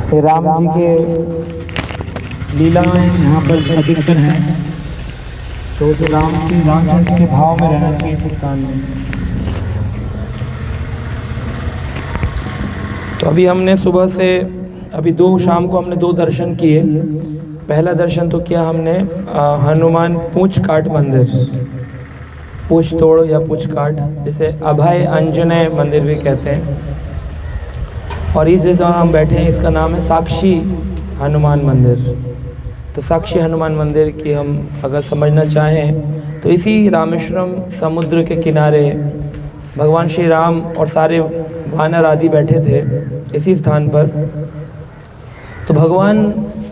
कि राम जी के लीलाएं यहाँ पर अधिकतर हैं, तो उसे रामचंद्र के भाव में रहना चाहिए इस स्थान में। तो अभी हमने सुबह से शाम को हमने 2 दर्शन किए। पहला दर्शन तो किया हमने हनुमान पूंछ काट मंदिर, पूंछ तोड़ या पूंछ काट, जिसे अभय अंजनेय मंदिर भी कहते हैं। और इस जगह हम बैठे हैं, इसका नाम है साक्षी हनुमान मंदिर। तो साक्षी हनुमान मंदिर की हम अगर समझना चाहें तो इसी रामेश्वरम समुद्र के किनारे भगवान श्री राम और सारे वानर आदि बैठे थे इसी स्थान पर। तो भगवान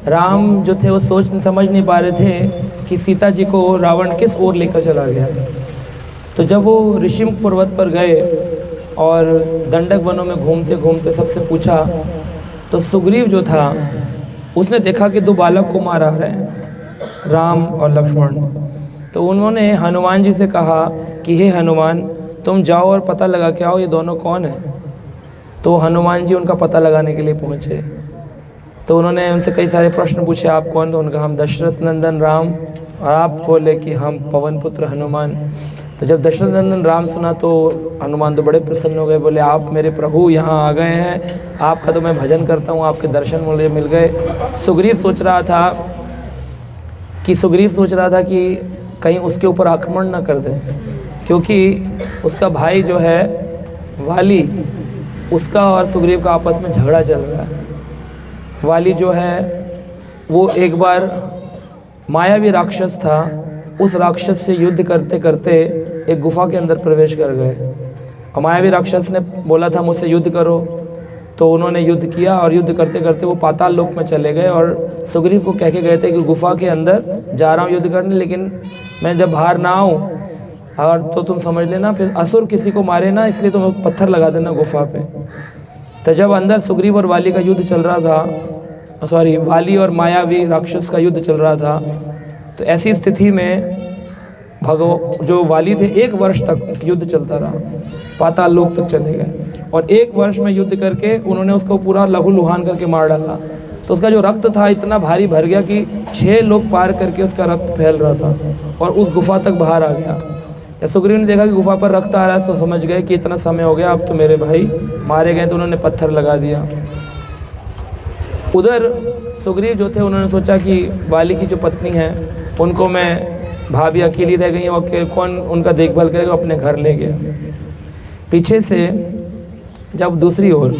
राम जो थे वो सोच समझ नहीं पा रहे थे कि सीता जी को रावण किस ओर लेकर चला गया। तो जब वो ऋषिमुख पर्वत पर गए और दंडक वनों में घूमते घूमते सबसे पूछा, तो सुग्रीव जो था उसने देखा कि 2 बालक को मार आ रहे हैं, राम और लक्ष्मण। तो उन्होंने हनुमान जी से कहा कि हे हनुमान, तुम जाओ और पता लगा के आओ ये दोनों कौन हैं। तो हनुमान जी उनका पता लगाने के लिए पहुँचे। तो उन्होंने उनसे कई सारे प्रश्न पूछे, आप कौन? तो उनका हम दशरथ नंदन राम। और आप बोले कि हम पवन पुत्र हनुमान। तो जब दशरथ नंदन राम सुना तो हनुमान तो बड़े प्रसन्न हो गए, बोले आप मेरे प्रभु यहाँ आ गए हैं, आपका तो मैं भजन करता हूँ, आपके दर्शन मुझे मिल गए। सुग्रीव सोच रहा था कि कहीं उसके ऊपर आक्रमण ना कर दें, क्योंकि उसका भाई जो है वाली, उसका और सुग्रीव का आपस में झगड़ा चल रहा है। वाली जो है वो एक बार मायावी राक्षस था, उस राक्षस से युद्ध करते करते एक गुफा के अंदर प्रवेश कर गए। और मायावी राक्षस ने बोला था मुझसे युद्ध करो, तो उन्होंने युद्ध किया और युद्ध करते करते वो पाताल लोक में चले गए और सुग्रीव को कह के गए थे कि गुफा के अंदर जा रहा हूँ युद्ध करने, लेकिन मैं जब बाहर ना आऊँ और तो तुम समझ लेना फिर असुर किसी को मारे ना, इसलिए तुम पत्थर लगा देना गुफा पे। तो जब अंदर सुग्रीव और वाली का युद्ध चल रहा था, वाली और मायावी राक्षस का युद्ध चल रहा था, तो ऐसी स्थिति में जो वाली थे 1 वर्ष तक युद्ध चलता रहा, पाताल लोक तक चले गए और 1 वर्ष में युद्ध करके उन्होंने उसको पूरा लहूलुहान करके मार डाला। तो उसका जो रक्त था इतना भारी भर गया कि 6 लोग पार करके उसका रक्त फैल रहा था और उस गुफा तक बाहर आ गया। जब सुग्रीव ने देखा कि गुफा पर रक्त आ रहा है तो समझ गए कि इतना समय हो गया, अब तो मेरे भाई मारे गए, तो उन्होंने पत्थर लगा दिया। उधर सुग्रीव जो थे उन्होंने सोचा कि वाली की जो पत्नी है उनको मैं, भाभी अकेली रह गई और कौन उनका देखभाल करेगा, अपने घर ले गया। पीछे से जब दूसरी ओर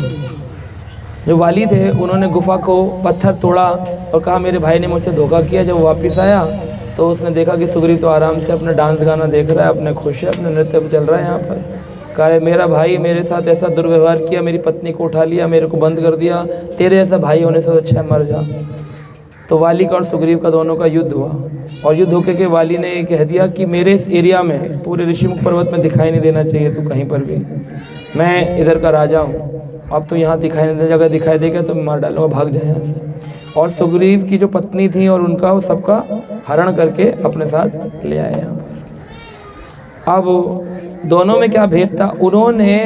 जो वाली थे उन्होंने गुफा को पत्थर तोड़ा और कहा मेरे भाई ने मुझसे धोखा किया। जब वो वापस आया तो उसने देखा कि सुग्रीव तो आराम से अपना डांस गाना देख रहा है, अपने खुश है, अपने नृत्य चल रहा है यहाँ पर। कहा मेरा भाई मेरे साथ ऐसा दुर्व्यवहार किया, मेरी पत्नी को उठा लिया, मेरे को बंद कर दिया, तेरे ऐसा भाई होने से अच्छा है मर जा। तो वाली का और सुग्रीव का दोनों का युद्ध हुआ और युद्ध होकर के वाली ने ये कह दिया कि मेरे इस एरिया में पूरे ऋषिमुख पर्वत में दिखाई नहीं देना चाहिए तो कहीं पर भी, मैं इधर का राजा हूँ, अब तो यहाँ दिखाई नहीं देना, जगह दिखाई देगा तो मैं मार डालूंगा, भाग जाए यहाँ से। और सुग्रीव की जो पत्नी थी और उनका सबका हरण करके अपने साथ ले आए यहाँ पर। अब दोनों में क्या भेद था, उन्होंने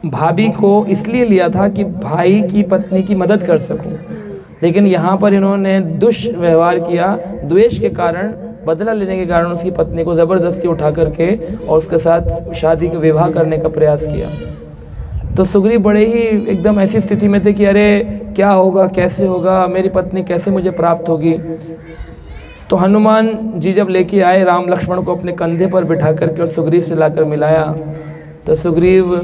भाभी को इसलिए लिया था कि भाई की पत्नी की मदद कर सकूं, लेकिन यहाँ पर इन्होंने दुष्व्यवहार किया, द्वेष के कारण, बदला लेने के कारण उसकी पत्नी को ज़बरदस्ती उठा करके और उसके साथ शादी का विवाह करने का प्रयास किया। तो सुग्रीव बड़े ही एकदम ऐसी स्थिति में थे कि अरे क्या होगा, कैसे होगा, मेरी पत्नी कैसे मुझे प्राप्त होगी। तो हनुमान जी जब लेके आए राम लक्ष्मण को अपने कंधे पर बिठा करके और सुग्रीव से लाकर मिलाया, तो सुग्रीव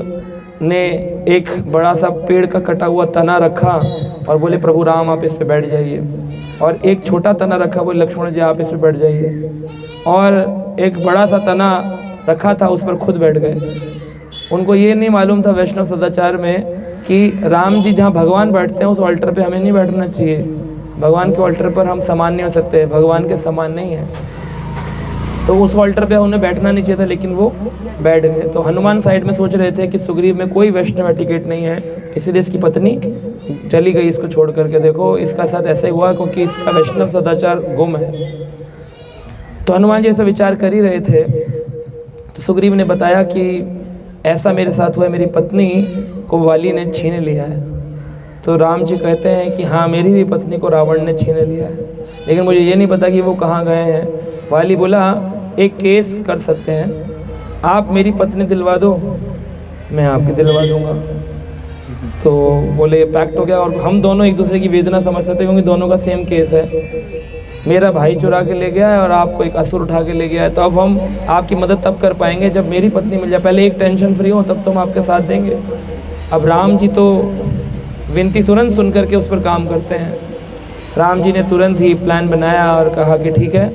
ने एक बड़ा सा पेड़ का कटा हुआ तना रखा और बोले प्रभु राम आप इस पे बैठ जाइए, और एक छोटा तना रखा, बोले लक्ष्मण जी आप इस पे बैठ जाइए, और एक बड़ा सा तना रखा था उस पर खुद बैठ गए। उनको ये नहीं मालूम था वैष्णव सदाचार में कि राम जी जहाँ भगवान बैठते हैं उस ऑल्टर पे हमें नहीं बैठना चाहिए, भगवान के ऑल्टर पर हम समान नहीं हो सकते, भगवान के समान नहीं है, तो उस ऑल्टर पे उन्हें बैठना नहीं चाहिए था, लेकिन वो बैठ गए। तो हनुमान साइड में सोच रहे थे कि सुग्रीव में कोई वैष्णव एटिकेट नहीं है, इसलिए इसकी पत्नी चली गई इसको छोड़ करके। देखो इसका साथ ऐसे हुआ क्योंकि इसका वैष्णव सदाचार गुम है। तो हनुमान जी ऐसा विचार कर ही रहे थे, तो सुग्रीव ने बताया कि ऐसा मेरे साथ हुआ है, मेरी पत्नी को वाली ने छीन लिया है। तो राम जी कहते हैं कि हाँ, मेरी भी पत्नी को रावण ने छीन लिया है, लेकिन मुझे ये नहीं पता कि वो कहाँ गए हैं। वाली बोला एक केस कर सकते हैं, आप मेरी पत्नी दिलवा दो, मैं आपकी दिलवा दूंगा। तो बोले पैक्ट हो गया, और हम दोनों एक दूसरे की वेदना समझ सकते हैं क्योंकि दोनों का सेम केस है। मेरा भाई चुरा के ले गया है और आपको एक असुर उठा के ले गया है, तो अब हम आपकी मदद तब कर पाएंगे जब मेरी पत्नी मिल जाए, पहले एक टेंशन फ्री हो तब तो हम आपके साथ देंगे। अब राम जी तो विनती तुरंत सुन करके उस पर काम करते हैं। राम जी ने तुरंत ही प्लान बनाया और कहा कि ठीक है,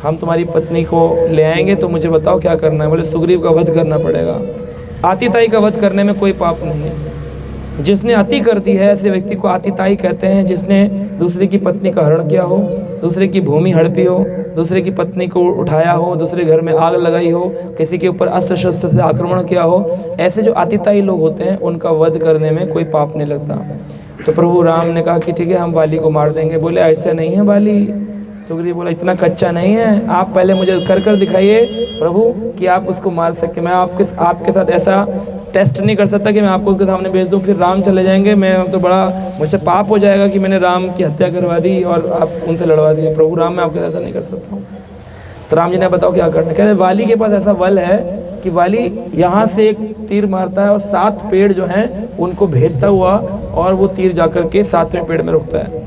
हम तुम्हारी पत्नी को ले आएंगे, तो मुझे बताओ क्या करना है। बोले सुग्रीव का वध करना पड़ेगा। आतिताई का वध करने में कोई पाप नहीं है। जिसने अति कर दी है ऐसे व्यक्ति को आतिताई कहते हैं। जिसने दूसरे की पत्नी का हरण किया हो, दूसरे की भूमि हड़पी हो, दूसरे की पत्नी को उठाया हो, दूसरे घर में आग लगाई हो, किसी के ऊपर अस्त्र शस्त्र से आक्रमण किया हो, ऐसे जो आतिताई लोग होते हैं उनका वध करने में कोई पाप नहीं लगता। तो प्रभु राम ने कहा कि ठीक है, हम वाली को मार देंगे। बोले ऐसा नहीं है वाली। सुग्रीव बोला इतना कच्चा नहीं है, आप पहले मुझे कर दिखाइए प्रभु कि आप उसको मार सके। मैं आपके साथ ऐसा टेस्ट नहीं कर सकता कि मैं आपको उसके सामने भेज दूं, फिर राम चले जाएंगे, मैं तो बड़ा मुझसे पाप हो जाएगा कि मैंने राम की हत्या करवा दी और आप उनसे लड़वा दिया। प्रभु राम, मैं आपके साथ ऐसा नहीं कर सकता हूँ। तो राम जी ने बताओ क्या करना। कहते वाली के पास ऐसा बल है कि वाली यहाँ से एक तीर मारता है और 7 पेड़ जो हैं उनको भेदता हुआ और वो तीर जाकर के 7वें पेड़ में रुकता है।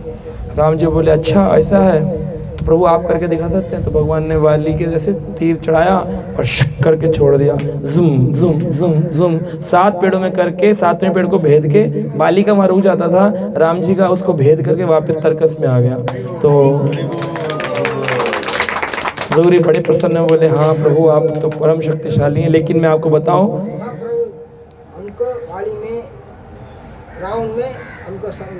राम जी बोले अच्छा ऐसा है, तो प्रभु आप करके दिखा सकते हैं। तो भगवान ने वाली के जैसे तीर चढ़ाया और शक करके छोड़ दिया। जुम जुम जुम जुम 7 पेड़ों में करके 7वें पेड़ को भेद के वाली का वहाँ रुक जाता था, राम जी का उसको भेद करके वापस तर्कस में आ गया। तो सुग्रीव बड़े प्रसन्न में बोले हाँ प्रभु आप तो परम शक्तिशाली हैं, लेकिन मैं आपको बताऊं हमको वाली में राउंड में हमको समझ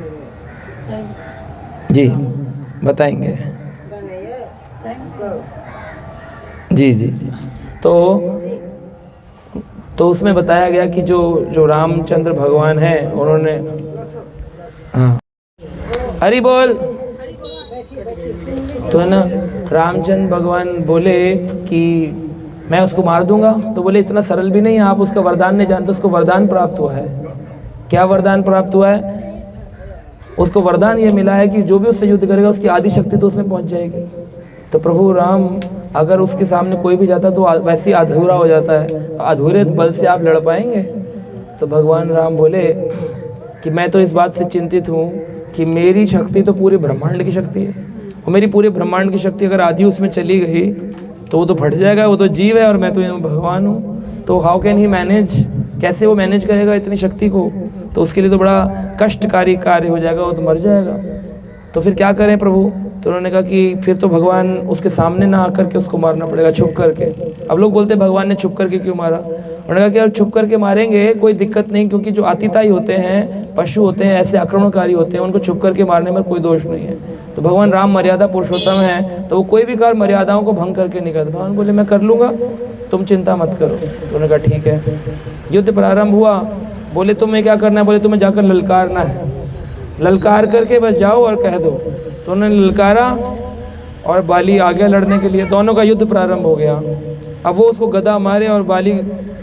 जी बताएंगे नहीं है जी जी जी। तो उसमें बताया गया कि जो रामचंद्र भगवान हैं उन्होंने हाँ हरि बोल तो है ना, रामचंद्र भगवान बोले कि मैं उसको मार दूंगा। तो बोले इतना सरल भी नहीं है, आप उसका वरदान नहीं जानते। उसको वरदान प्राप्त हुआ है। क्या वरदान प्राप्त हुआ है? उसको वरदान ये मिला है कि जो भी उससे युद्ध करेगा उसकी आदि शक्ति तो उसमें पहुंच जाएगी। तो प्रभु राम अगर उसके सामने कोई भी जाता तो वैसे ही अधूरा हो जाता है, अधूरे बल से आप लड़ पाएंगे? तो भगवान राम बोले कि मैं तो इस बात से चिंतित हूँ कि मेरी शक्ति तो पूरे ब्रह्मांड की शक्ति है, और मेरी पूरे ब्रह्मांड की शक्ति अगर आधी उसमें चली गई तो वो तो फट जाएगा। वो तो जीव है और मैं तो भगवान हूँ। तो हाउ कैन ही मैनेज, कैसे वो मैनेज करेगा इतनी शक्ति को? तो उसके लिए तो बड़ा कष्टकारी कार्य हो जाएगा, वो तो मर जाएगा। तो फिर क्या करें प्रभु? तो उन्होंने कहा कि फिर तो भगवान उसके सामने ना आकर के उसको मारना पड़ेगा, छुप करके। अब लोग बोलते हैं भगवान ने छुप करके क्यों मारा? उन्होंने कहा कि अगर छुप करके मारेंगे कोई दिक्कत नहीं, क्योंकि जो आतिताई होते हैं, पशु होते हैं, ऐसे आक्रमणकारी होते हैं, उनको छुप करके मारने में कोई दोष नहीं है। तो भगवान राम मर्यादा पुरुषोत्तम है, तो वो कोई भी कार्य मर्यादाओं को भंग करके नहीं करते। भगवान बोले मैं कर लूँगा, तुम चिंता मत करो। तो उन्होंने कहा ठीक है। युद्ध प्रारंभ हुआ। बोले तुम्हें क्या करना है? बोले तुम्हें जाकर ललकारना है, ललकार करके बस जाओ और कह दो। तो उन्होंने ललकारा और बाली आ गया लड़ने के लिए। दोनों का युद्ध प्रारंभ हो गया। अब वो उसको गदा मारे और बाली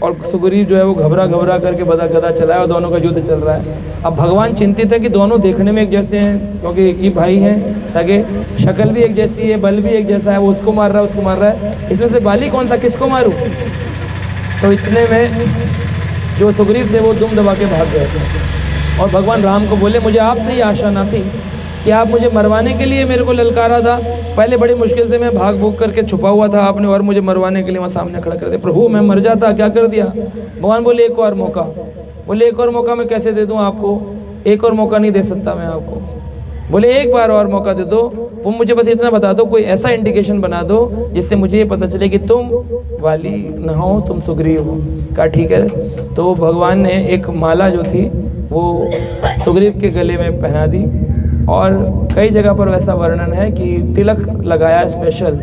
और सुग्रीव जो है वो घबरा करके गदा चलाया और दोनों का युद्ध चल रहा है। अब भगवान चिंतित है कि दोनों देखने में एक जैसे हैं, क्योंकि एक ही भाई हैं सगे, शक्ल भी एक जैसी है, बल भी एक जैसा है। वो उसको मार रहा है, उसको मार रहा है, इसमें से बाली कौन सा, किसको मारूं? तो इतने में जो सुग्रीव थे वो दुम दबा के भाग गए थे। और भगवान राम को बोले मुझे आपसे ही आशा ना थी कि आप मुझे मरवाने के लिए मेरे को ललकारा था। पहले बड़ी मुश्किल से मैं भाग भूग करके छुपा हुआ था आपने, और मुझे मरवाने के लिए वहाँ सामने खड़ा कर दिया। प्रभु मैं मर जाता, क्या कर दिया? भगवान बोले एक और मौका। बोले एक और मौका मैं कैसे दे दूँ आपको? एक और मौका नहीं दे सकता मैं आपको। बोले एक बार और मौका दे दो, तुम मुझे बस इतना बता दो, कोई ऐसा इंडिकेशन बना दो जिससे मुझे ये पता चले कि तुम वाली न हो, तुम सुग्रीव हो। कहा ठीक है। तो भगवान ने एक माला जो थी वो सुग्रीव के गले में पहना दी, और कई जगह पर वैसा वर्णन है कि तिलक लगाया स्पेशल,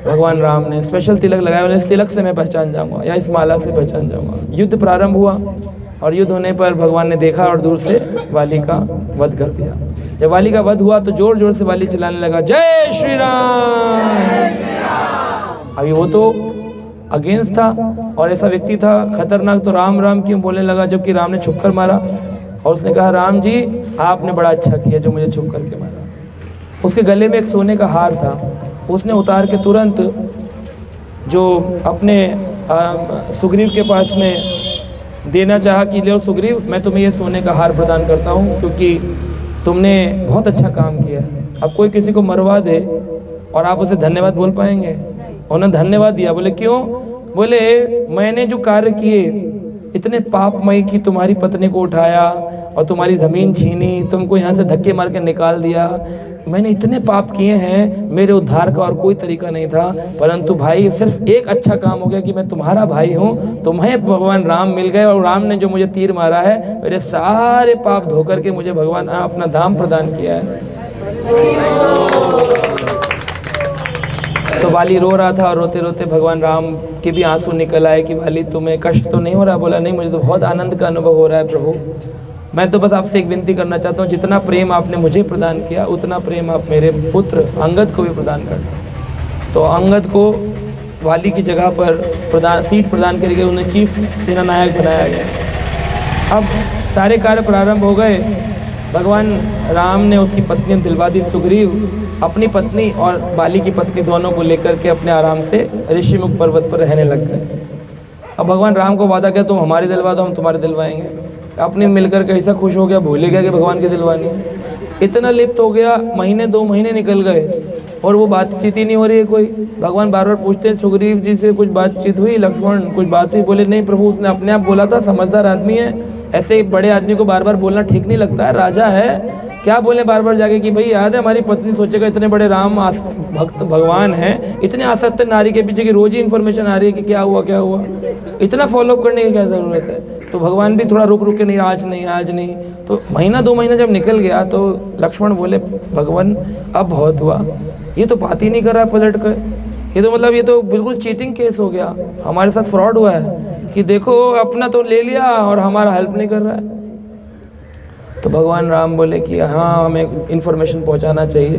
भगवान राम ने स्पेशल तिलक लगाया। उन्हें इस तिलक से मैं पहचान जाऊंगा या इस माला से पहचान जाऊंगा। युद्ध प्रारंभ हुआ और युद्ध होने पर भगवान ने देखा और दूर से वाली का वध कर दिया। जब वाली का वध हुआ तो जोर जोर से वाली चिल्लाने लगा जय श्री राम। अभी वो तो अगेंस्ट था और ऐसा व्यक्ति था खतरनाक, तो राम राम क्यों बोलने लगा, जबकि राम ने छुपकर मारा। और उसने कहा राम जी आपने बड़ा अच्छा किया जो मुझे छुप करके मारा। उसके गले में एक सोने का हार था, उसने उतार के तुरंत जो अपने सुग्रीव के पास में देना चाहा कि लो सुग्रीव, मैं तुम्हें ये सोने का हार प्रदान करता हूँ क्योंकि तुमने बहुत अच्छा काम किया। अब कोई किसी को मरवा दे और आप उसे धन्यवाद बोल पाएंगे? उन्होंने धन्यवाद दिया। बोले क्यों? बोले मैंने जो कार्य किए इतने पापमय कि तुम्हारी पत्नी को उठाया और तुम्हारी ज़मीन छीनी, तुमको यहाँ से धक्के मार के निकाल दिया, मैंने इतने पाप किए हैं, मेरे उद्धार का और कोई तरीका नहीं था, परंतु भाई सिर्फ एक अच्छा काम हो गया कि मैं तुम्हारा भाई हूँ, तुम्हें भगवान राम मिल गए और राम ने जो मुझे तीर मारा है मेरे सारे पाप धो करके मुझे भगवान अपना धाम प्रदान किया है। तो वाली रो रहा था और रोते रोते भगवान राम के भी आंसू निकल आए कि वाली तुम्हें कष्ट तो नहीं हो रहा? बोला नहीं, मुझे तो बहुत आनंद का अनुभव हो रहा है प्रभु। मैं तो बस आपसे एक विनती करना चाहता हूँ, जितना प्रेम आपने मुझे प्रदान किया उतना प्रेम आप मेरे पुत्र अंगद को भी प्रदान करना। तो अंगद को वाली की जगह पर सीट प्रदान करी गई, उन्हें चीफ सेना नायक बनाया गया। अब सारे कार्य प्रारंभ हो गए। भगवान राम ने उसकी पत्नी दिलवा दी। सुग्रीव अपनी पत्नी और बाली की पत्नी दोनों को लेकर के अपने आराम से ऋषिमुख पर्वत पर रहने लग गए। अब भगवान राम को वादा किया तुम हमारी दिलवा दो, हम तुम्हारे दिलवाएंगे। अपनी मिलकर के ऐसा खुश हो गया, भूल गया कि भगवान की दिलवानी। इतना लिप्त हो गया, महीने 2 महीने निकल गए और वो बातचीत ही नहीं हो रही है कोई। भगवान बार बार पूछते हैं सुग्रीव जी से कुछ बातचीत हुई, लक्ष्मण कुछ बात हुई? बोले नहीं प्रभु, उसने अपने आप बोला था, समझदार आदमी है, ऐसे बड़े आदमी को बार बार बोलना ठीक नहीं लगता है, राजा है, क्या बोले बार बार जाके कि भाई याद है हमारी पत्नी सोचेगा इतने बड़े राम भक्त भगवान हैं, इतने आसक्त नारी के पीछे की रोज ही इन्फॉर्मेशन आ रही है कि क्या हुआ क्या हुआ, इतना फॉलोअप करने की क्या ज़रूरत है? तो भगवान भी थोड़ा रुक रुक के नहीं, आज नहीं। तो महीना 2 महीना जब निकल गया तो लक्ष्मण बोले भगवान अब बहुत हुआ, ये तो बात ही नहीं कर रहा पलट कर, ये तो मतलब ये तो बिल्कुल चीटिंग केस हो गया, हमारे साथ फ्रॉड हुआ है कि देखो अपना तो ले लिया और हमारा हेल्प नहीं कर रहा है। तो भगवान राम बोले कि हाँ हमें इन्फॉर्मेशन पहुंचाना चाहिए।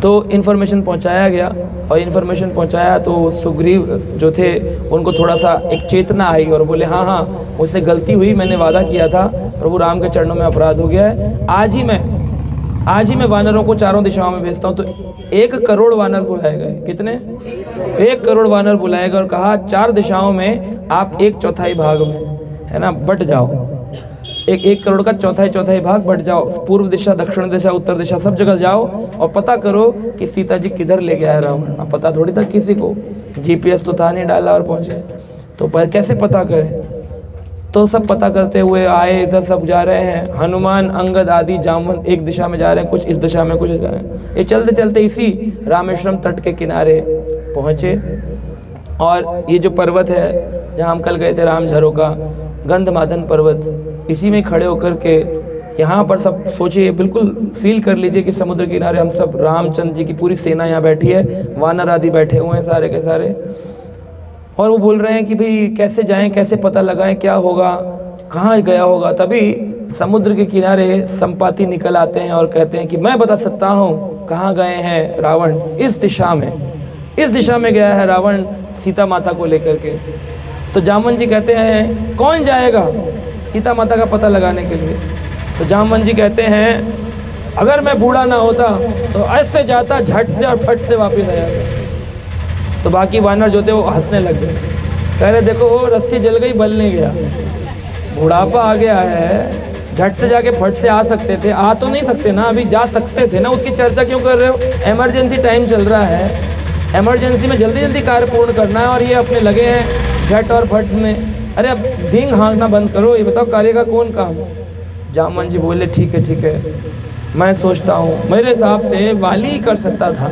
तो इन्फॉर्मेशन पहुंचाया गया और इन्फॉर्मेशन पहुंचाया तो सुग्रीव जो थे उनको थोड़ा सा एक चेतना आई और बोले हाँ मुझसे गलती हुई, मैंने वादा किया था, प्रभु राम के चरणों में अपराध हो गया है, आज ही मैं वानरों को चारों दिशाओं में भेजता हूँ। तो 1 करोड़ वानर बुलाए गए। कितने? 1 करोड़ वानर बुलाए गए और कहा 4 दिशाओं में आप 1/4 भाग में है ना बट जाओ, 1 करोड़ का चौथाई भाग बट जाओ, पूर्व दिशा, दक्षिण दिशा, उत्तर दिशा, सब जगह जाओ और पता करो कि सीता जी किधर ले गया है रावण। अब पता थोड़ी था किसी को, जीपीएस तो था नहीं डाला और पहुंचे, तो कैसे पता करें? तो सब पता करते हुए आए, इधर सब जा रहे हैं, हनुमान अंगद आदि जामवंत एक दिशा में जा रहे हैं, कुछ इस दिशा में कुछ इस दिशा में। ये चलते चलते इसी रामेश्वरम तट के किनारे पहुँचे और ये जो पर्वत है जहाँ हम कल गए थे राम झरोका, गंधमादन पर्वत, इसी में खड़े होकर के यहाँ पर सब सोचिए, बिल्कुल फील कर लीजिए कि समुद्र किनारे हम सब, रामचंद्र जी की पूरी सेना यहाँ बैठी है, वानर आदि बैठे हुए हैं सारे के सारे, और वो बोल रहे हैं कि भाई कैसे जाएं, कैसे पता लगाएं, क्या होगा, कहाँ गया होगा। तभी समुद्र के किनारे संपाति निकल आते हैं और कहते हैं कि मैं बता सकता हूँ कहाँ गए हैं रावण, इस दिशा में गया है रावण सीता माता को लेकर के। तो जामवन जी कहते हैं कौन जाएगा सीता माता का पता लगाने के लिए? तो जामवन जी कहते हैं अगर मैं बूढ़ा ना होता तो ऐसे जाता झट से और फट से वापस आ जाता। तो बाकी वानर जो थे वो हंसने लग गए, कह रहे देखो रस्सी जल गई, बल नहीं गया, बुढ़ापा आ गया है, झट से जाके फट से आ सकते थे, आ तो नहीं सकते ना, अभी जा सकते थे ना, उसकी चर्चा क्यों कर रहे हो? इमरजेंसी टाइम चल रहा है, इमरजेंसी में जल्दी जल्दी कार्य पूर्ण करना है और ये अपने लगे हैं झट और फट में। अरे अब दींग हाँकना बंद करो, ये बताओ कार्य का कौन काम? जामवन जी बोले ठीक है, मैं सोचता हूँ, मेरे हिसाब से वाली कर सकता था।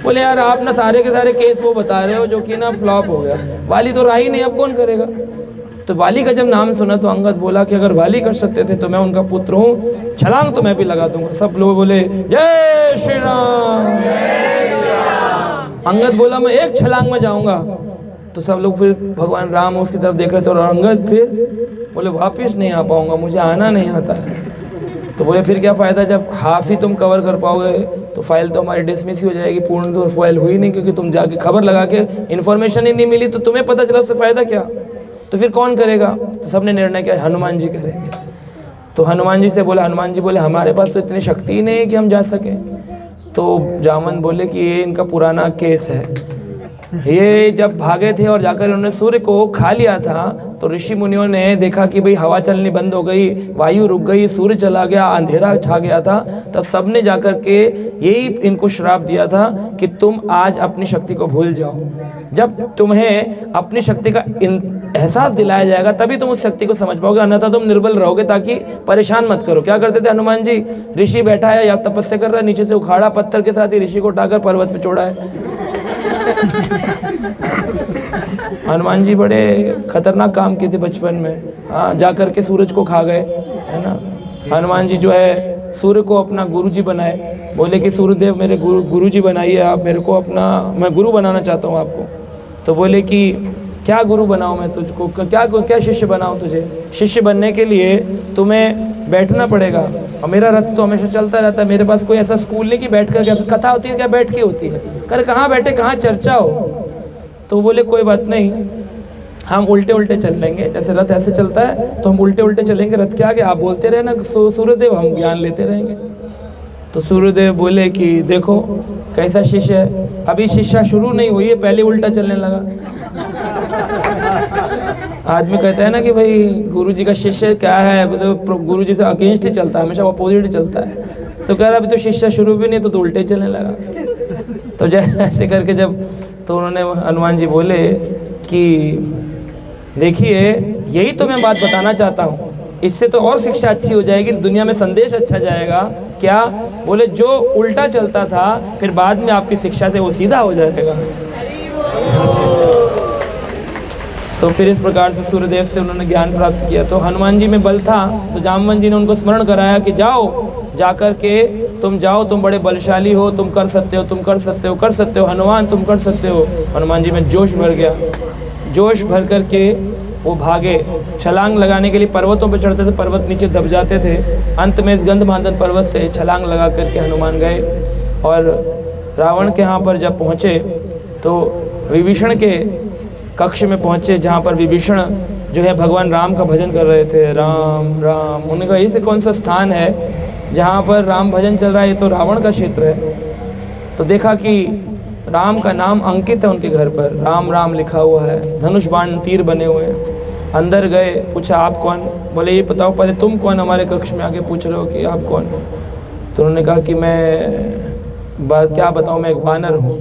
बोले यार आप ना सारे के सारे केस वो बता रहे हो जो कि ना फ्लॉप हो गया, वाली तो रहा ही नहीं, अब कौन करेगा? तो वाली का जब नाम सुना तो अंगद बोला कि अगर वाली कर सकते थे तो मैं उनका पुत्र हूँ, छलांग तो मैं भी लगा दूंगा। सब लोग बोले जय श्री राम। अंगद बोला मैं 1 छलांग में जाऊंगा। तो सब लोग फिर भगवान राम उसकी तरफ देख रहे थे और अंगद फिर बोले वापिस नहीं आ पाऊंगा, मुझे आना नहीं आता है। तो बोले फिर क्या फ़ायदा, जब हाफ ही तुम कवर कर पाओगे तो फाइल तो हमारी डिसमिस ही हो जाएगी, पूर्ण तो फाइल हुई नहीं, क्योंकि तुम जाके खबर लगा के इन्फॉर्मेशन ही नहीं मिली तो तुम्हें पता चला, उससे फ़ायदा क्या? तो फिर कौन करेगा? तो सबने निर्णय किया हनुमान जी करेंगे। तो हनुमान जी से बोला, हनुमान जी बोले हमारे पास तो इतनी शक्ति ही नहीं है कि हम जा सकें। तो जामवंत बोले कि ये इनका पुराना केस है। ये जब भागे थे और जाकर उन्होंने सूर्य को खा लिया था, तो ऋषि मुनियों ने देखा कि भाई हवा चलनी बंद हो गई, वायु रुक गई, सूर्य चला गया, अंधेरा छा गया था। तब सबने जाकर के यही इनको श्राप दिया था कि तुम आज अपनी शक्ति को भूल जाओ। जब तुम्हें अपनी शक्ति का एहसास दिलाया जाएगा तभी तुम उस शक्ति को समझ पाओगे, अन्यथा तुम निर्बल रहोगे। ताकि परेशान मत करो। क्या करते थे हनुमान जी? ऋषि बैठा है या तपस्या कर रहा है, नीचे से उखाड़ा पत्थर के साथ ही ऋषि को उठाकर पर्वत पे छोड़ा है। हनुमान जी बड़े खतरनाक काम किए थे बचपन में। हाँ, जाकर के सूरज को खा गए, है ना। हनुमान जी जो है सूर्य को अपना गुरुजी बनाए, बोले कि सूर्यदेव मेरे गुरुजी बनाइए आप मेरे को, अपना मैं गुरु बनाना चाहता हूँ आपको। तो बोले कि क्या गुरु बनाऊँ मैं तुझको, क्या शिष्य बनाऊँ तुझे? शिष्य बनने के लिए तुम्हें बैठना पड़ेगा, और मेरा रथ तो हमेशा चलता रहता है। मेरे पास कोई ऐसा स्कूल नहीं कि बैठ कर क्या कथा होती है, क्या बैठ के होती है। कर कहाँ बैठे, कहाँ चर्चा हो। तो बोले कोई बात नहीं, हम उल्टे उल्टे चल लेंगे, जैसे रथ ऐसे चलता है तो हम उल्टे उल्टे चलेंगे रथ के आगे, आप बोलते रहे ना सूर्यदेव, हम ज्ञान लेते रहेंगे। तो सूर्यदेव बोले कि देखो कैसा शिष्य है, अभी शिक्षा शुरू नहीं हुई है पहले उल्टा चलने लगा। आदमी कहता है ना कि भाई गुरुजी का शिष्य क्या है, तो गुरुजी से अगेंस्ट ही चलता है, हमेशा अपोजिट ही चलता है। तो कह रहा अभी तो शिष्य शुरू भी नहीं तो उल्टे चलने लगा। तो ऐसे करके जब तो उन्होंने हनुमान जी बोले कि देखिए यही तो मैं बात बताना चाहता हूँ, इससे तो और शिक्षा अच्छी हो जाएगी, दुनिया में संदेश अच्छा जाएगा। क्या? बोले जो उल्टा चलता था फिर बाद में आपकी शिक्षा से वो सीधा हो जाएगा। तो फिर इस प्रकार से सूर्यदेव से उन्होंने ज्ञान प्राप्त किया। तो हनुमान जी में बल था, तो जामवंत जी ने उनको स्मरण कराया कि जाओ, जाकर के तुम जाओ, तुम बड़े बलशाली हो, तुम कर सकते हो, तुम कर सकते हो, कर सकते हो हनुमान, तुम कर सकते हो। हनुमान जी में जोश भर गया। जोश भर कर के वो भागे, छलांग लगाने के लिए पर्वतों पर चढ़ते थे, पर्वत नीचे दब जाते थे। अंत में इस गंधमादन पर्वत से छलांग लगा करके हनुमान गए और रावण के यहाँ पर जब पहुँचे तो विभीषण के कक्ष में पहुँचे, जहाँ पर विभीषण जो है भगवान राम का भजन कर रहे थे। राम राम, उन्होंने कहा ऐसे कौन सा स्थान है जहाँ पर राम भजन चल रहा है, ये तो रावण का क्षेत्र है। तो देखा कि राम का नाम अंकित है उनके घर पर, राम राम लिखा हुआ है, धनुष बाण तीर बने हुए हैं। अंदर गए, पूछा आप कौन? बोले ये बताओ पहले तुम कौन, हमारे कक्ष में आके पूछ रहे हो कि आप कौन? तो उन्होंने कहा कि मैं क्या बताऊँ, मैं एक वानर हूँ।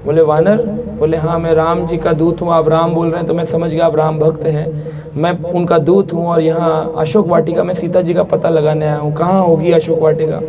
बोले वानर? बोले हाँ, मैं राम जी का दूत हूँ। आप राम बोल रहे हैं तो मैं समझ गया आप राम भक्त हैं। मैं उनका दूत हूँ और यहाँ अशोक वाटिका में सीता जी का पता लगाने आया हूँ, कहाँ होगी अशोक वाटिका?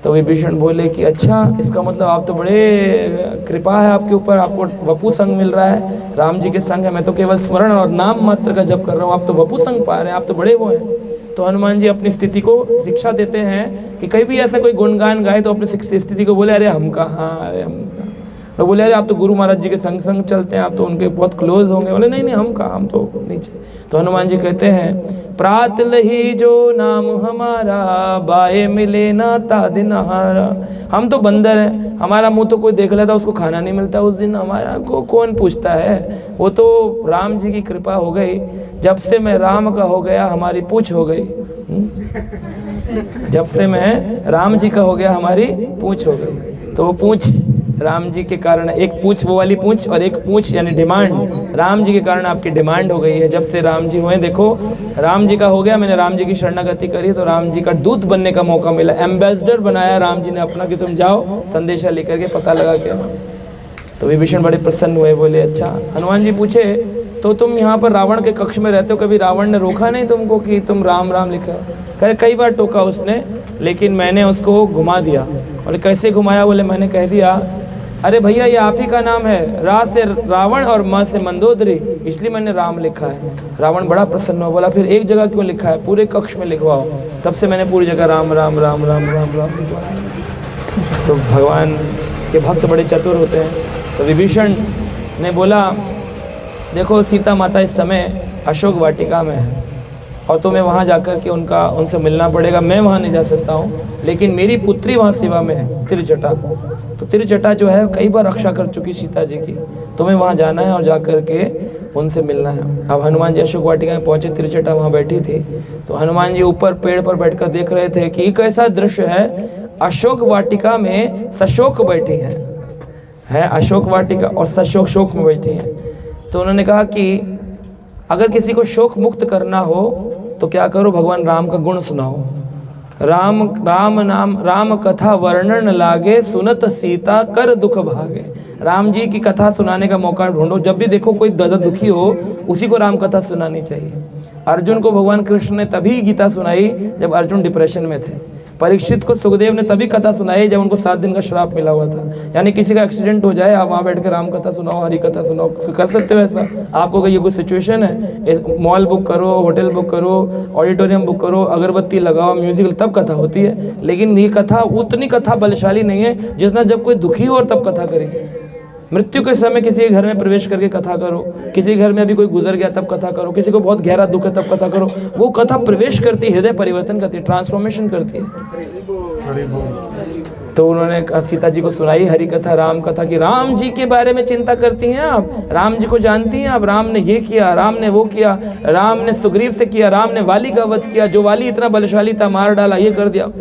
तो विभीषण बोले कि अच्छा, इसका मतलब आप तो बड़े कृपा है आपके ऊपर, आपको वपु संग मिल रहा है, राम जी के संग है। मैं तो केवल स्मरण और नाम मात्र का जप कर रहा हूँ, आप तो वपु संग पा रहे हैं, आप तो बड़े वो हैं। तो हनुमान जी अपनी स्थिति को शिक्षा देते हैं कि कहीं भी ऐसा कोई गुणगान गाए तो अपनी स्थिति को बोले अरे हम कहाँ, अरे हम कहाँ। तो बोले अरे आप तो गुरु महाराज जी के संग संग चलते हैं, आप तो उनके बहुत क्लोज होंगे। बोले नहीं नहीं हम कहाँ, हम तो नीचे। तो हनुमान जी कहते हैं प्रात लही जो नाम हमारा, बाए मिले ना तादिन हारा। हम तो बंदर हैं, हमारा मुंह तो कोई देख लेता उसको खाना नहीं मिलता उस दिन, हमारा को कौन पूछता है। वो तो राम जी की कृपा हो गई, जब से मैं राम का हो गया हमारी पूछ हो गई। जब से मैं राम जी का हो गया हमारी पूछ हो गई। तो वो पूछ राम जी के कारण, एक पूछ वो वाली पूछ और एक पूछ यानी डिमांड, राम जी के कारण आपकी डिमांड हो गई है। जब से राम जी हुए, देखो राम जी का हो गया, मैंने राम जी की शरणागति करी तो राम जी का दूत बनने का मौका मिला, एम्बेसडर बनाया राम जी ने अपना कि तुम जाओ संदेशा लेकर के पता लगा के। तो विभीषण बड़े प्रसन्न हुए, बोले अच्छा। हनुमान जी पूछे तो तुम यहाँ पर रावण के कक्ष में रहते हो, कभी रावण ने रोका नहीं तुमको कि तुम राम राम लिखा? कहे कई बार टोका उसने, लेकिन मैंने उसको घुमा दिया। बोले कैसे घुमाया? बोले मैंने कह दिया अरे भैया ये आप ही का नाम है, रा से रावण और म से मंदोदरी, इसलिए मैंने राम लिखा है। रावण बड़ा प्रसन्न हुआ, बोला फिर एक जगह क्यों लिखा है, पूरे कक्ष में लिखवाओ। तब से मैंने पूरी जगह राम राम राम राम राम राम लिखवाया। तो भगवान के भक्त बड़े चतुर होते हैं। तो विभीषण ने बोला देखो सीता माता इस समय अशोक वाटिका में है और तुम्हें वहाँ जाकर के उनसे मिलना पड़ेगा। मैं वहाँ नहीं जा सकता हूँ, लेकिन मेरी पुत्री वहाँ सेवा में है, त्रिजटा। तो त्रिजटा जो है कई बार रक्षा कर चुकी सीता जी की, तुम्हें वहाँ जाना है और जाकर के उनसे मिलना है। अब हनुमान जी अशोक वाटिका में पहुंचे, त्रिजटा वहाँ बैठी थी, तो हनुमान जी ऊपर पेड़ पर बैठकर देख रहे थे कि एक ऐसा दृश्य है, अशोक वाटिका में सशोक बैठी है अशोक वाटिका और सशोक शोक में बैठी हैं। तो उन्होंने कहा कि अगर किसी को शोक मुक्त करना हो तो क्या करो, भगवान राम का गुण सुनाओ। राम कथा वर्णन लागे, सुनत सीता कर दुख भागे। राम जी की कथा सुनाने का मौका ढूंढो, जब भी देखो कोई ज़्यादा दुखी हो उसी को राम कथा सुनानी चाहिए। अर्जुन को भगवान कृष्ण ने तभी गीता सुनाई जब अर्जुन डिप्रेशन में थे। परीक्षित को सुखदेव ने तभी कथा सुनाई जब उनको 7 दिन का श्राप मिला हुआ था। यानी किसी का एक्सीडेंट हो जाए, आप वहाँ बैठ कर राम कथा सुनाओ, हरी कथा सुनाओ, कर सकते हो ऐसा। आपको ये कोई सिचुएशन है, मॉल बुक करो, होटल बुक करो, ऑडिटोरियम बुक करो, अगरबत्ती लगाओ, म्यूजिक, तब कथा होती है। लेकिन ये कथा उतनी कथा बलशाली नहीं है जितना जब कोई दुखी हो और तब कथा करी जाए। मृत्यु के समय किसी के घर में प्रवेश करके कथा करो, किसी घर में अभी कोई गुजर गया तब कथा करो, किसी को बहुत गहरा दुख है तब कथा करो। वो कथा प्रवेश करती है, हृदय परिवर्तन करती है, ट्रांसफॉर्मेशन करती है। तो उन्होंने सीता जी को सुनाई हरि कथा, राम कथा की। राम जी के बारे में चिंता करती हैं आप, राम जी को जानती हैं आप, राम ने ये किया, राम ने वो किया, राम ने सुग्रीव से किया, राम ने वाली का वध किया, जो वाली इतना बलशाली था मार डाला, ये कर दिया।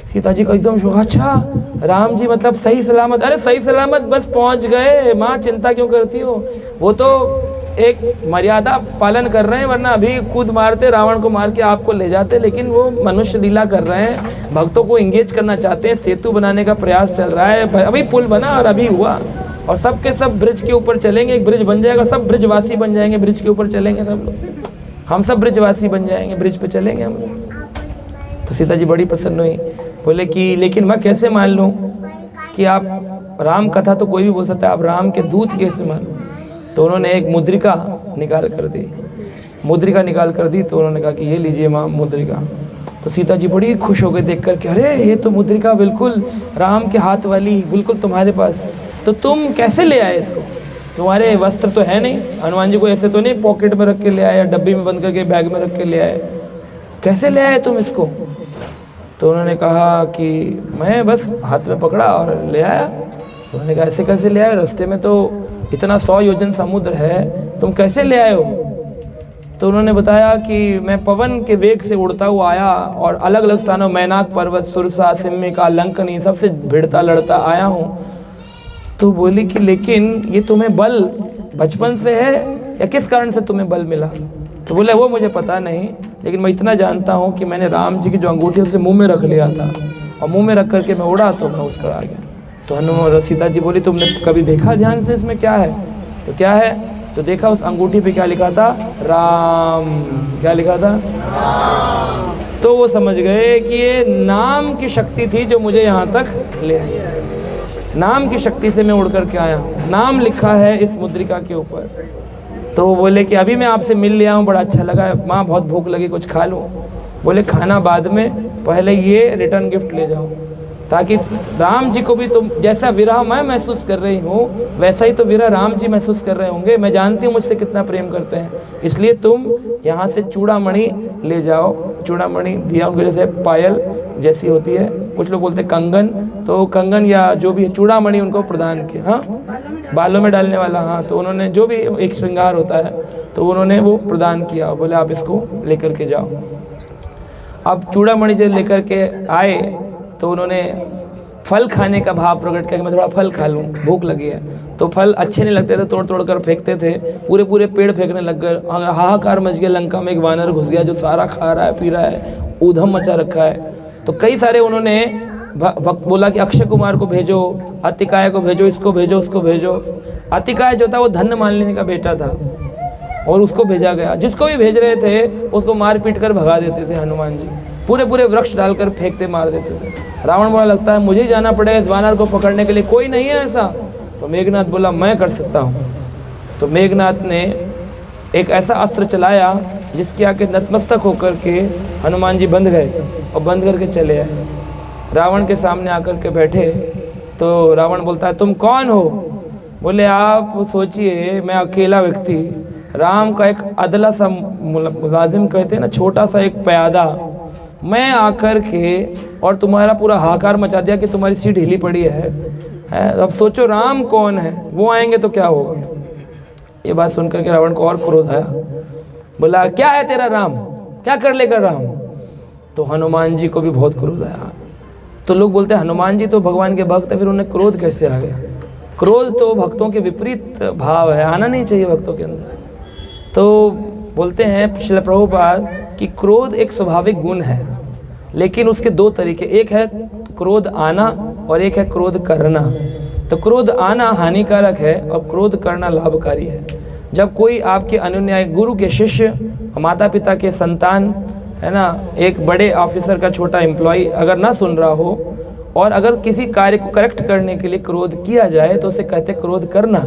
सीता जी को एकदम शौक, अच्छा राम जी मतलब सही सलामत, अरे सही सलामत बस पहुंच गए, माँ चिंता क्यों करती हो। वो तो एक मर्यादा पालन कर रहे हैं, वरना अभी कूद मारते, रावण को मार के आपको ले जाते। लेकिन वो मनुष्य लीला कर रहे हैं, भक्तों को इंगेज करना चाहते हैं, सेतु बनाने का प्रयास चल रहा है। अभी पुल बना और अभी हुआ, और सब के सब ब्रिज के ऊपर चलेंगे, एक ब्रिज बन जाएगा, सब ब्रिजवासी बन जाएंगे, ब्रिज के ऊपर चलेंगे सब लोग, हम सब ब्रिजवासी बन जाएंगे, ब्रिज पे चलेंगे हम लोग। तो सीता जी बड़ी प्रसन्न हुई, बोले कि लेकिन मैं कैसे मान लूँ कि आप राम कथा तो कोई भी बोल सकता है, आप राम के दूत कैसे मानूं। तो उन्होंने एक मुद्रिका निकाल कर दी, मुद्रिका निकाल कर दी। तो उन्होंने कहा कि ये लीजिए माँ मुद्रिका। तो सीता जी बड़ी खुश हो गई देख कर कि अरे ये तो मुद्रिका बिल्कुल राम के हाथ वाली, बिल्कुल तुम्हारे पास, तो तुम कैसे ले आए इसको, तुम्हारे वस्त्र तो है नहीं, हनुमान जी को ऐसे तो नहीं पॉकेट में रख के ले आए या डब्बी में बंद करके बैग में रख के ले आए, कैसे ले आए तुम इसको। तो उन्होंने कहा कि मैं बस हाथ में पकड़ा और ले आया। तो उन्होंने कहा ऐसे कैसे ले आए, रास्ते में तो इतना 100 योजन समुद्र है, तुम कैसे ले आए हो। तो उन्होंने बताया कि मैं पवन के वेग से उड़ता हुआ आया और अलग अलग स्थानों, मैनाक पर्वत, सुरसा, सिम्मिका, लंकनी, सबसे भिड़ता लड़ता आया हूँ। तो बोली कि लेकिन ये तुम्हें बल बचपन से है या किस कारण से तुम्हें बल मिला। तो बोले वो मुझे पता नहीं, लेकिन मैं इतना जानता हूँ कि मैंने राम जी की जो अंगूठी उसे मुंह में रख लिया था और मुंह में रख करके मैं उड़ा तो मैं उसका आ गया। तो हनुमान सीता जी बोली तुमने कभी देखा ध्यान से इसमें क्या है। तो क्या है, तो देखा उस अंगूठी पे क्या लिखा था, राम। क्या लिखा था, राम। तो वो समझ गए कि ये नाम की शक्ति थी जो मुझे यहाँ तक ले आई, नाम की शक्ति से मैं उड़ करके आया, नाम लिखा है इस मुद्रिका के ऊपर। तो वो बोले कि अभी मैं आपसे मिल लिया हूँ, बड़ा अच्छा लगा, माँ बहुत भूख लगी, कुछ खा लूँ। बोले खाना बाद में, पहले ये रिटर्न गिफ्ट ले जाओ, ताकि राम जी को भी तुम जैसा विरह मैं महसूस कर रही हूँ वैसा ही तो विरह राम जी महसूस कर रहे होंगे। मैं जानती हूँ मुझसे कितना प्रेम करते हैं, इसलिए तुम यहाँ से चूड़ामणि ले जाओ। चूड़ामणि दिया उनको, जैसे पायल जैसी होती है, कुछ लोग बोलते हैं कंगन, तो कंगन या जो भी चूड़ामणि उनको प्रदान किया। हाँ, बालों में डालने वाला, हाँ, तो उन्होंने जो भी एक श्रृंगार होता है तो उन्होंने वो प्रदान किया। बोले आप इसको लेकर के जाओ। अब चूड़ामणि जब लेकर के आए तो उन्होंने फल खाने का भाव प्रकट किया कि मैं थोड़ा फल खा लूँ, भूख लगी है। तो फल अच्छे नहीं लगते थे, तोड़ तोड़ कर फेंकते थे, पूरे पूरे पेड़ फेंकने लग गए। हाहाकार मच गया, लंका में एक वानर घुस गया जो सारा खा रहा है, पी रहा है, ऊधम मचा रखा है। तो कई सारे उन्होंने बोला कि अक्षय कुमार को भेजो, अतिकाय को भेजो, इसको भेजो, उसको भेजो। अतिकाय जो था वो धन्य मालिनी का बेटा था और उसको भेजा गया। जिसको भी भेज रहे थे उसको मार पीट कर भगा देते थे हनुमान जी, पूरे पूरे वृक्ष डालकर फेंकते मार देते थे। रावण बोला लगता है मुझे ही जाना पड़ेगा इस वानर को पकड़ने के लिए, कोई नहीं है ऐसा। तो मेघनाथ बोला मैं कर सकता हूँ। तो मेघनाथ ने एक ऐसा अस्त्र चलाया जिसके आगे नतमस्तक होकर के हनुमान जी बंध गए और बंद करके चले आए। रावण के सामने आकर के बैठे तो रावण बोलता है तुम कौन हो। बोले आप सोचिए मैं अकेला व्यक्ति, राम का एक अदला सा मुलाजिम कहते हैं ना, छोटा सा एक प्यादा, मैं आकर के और तुम्हारा पूरा हाहाकार मचा दिया कि तुम्हारी सीट हिली पड़ी है। अब सोचो राम कौन है, वो आएंगे तो क्या होगा। ये बात सुनकर के रावण को और क्रोध आया, बोला क्या है तेरा राम, क्या कर लेगा राम। तो हनुमान जी को भी बहुत क्रोध आया। तो लोग बोलते हैं हनुमान जी तो भगवान के भक्त है, फिर उन्हें क्रोध कैसे आ गया। क्रोध तो भक्तों के विपरीत भाव है, आना नहीं चाहिए भक्तों के अंदर। तो बोलते हैं श्रील प्रभुपाद कि क्रोध एक स्वाभाविक गुण है, लेकिन उसके दो तरीके, एक है क्रोध आना और एक है क्रोध करना। तो क्रोध आना हानिकारक है और क्रोध करना लाभकारी है। जब कोई आपके अनुयायी, गुरु के शिष्य, माता पिता के संतान, है ना, एक बड़े ऑफिसर का छोटा एम्प्लॉय अगर ना सुन रहा हो और अगर किसी कार्य को करेक्ट करने के लिए क्रोध किया जाए तो उसे कहते क्रोध करना।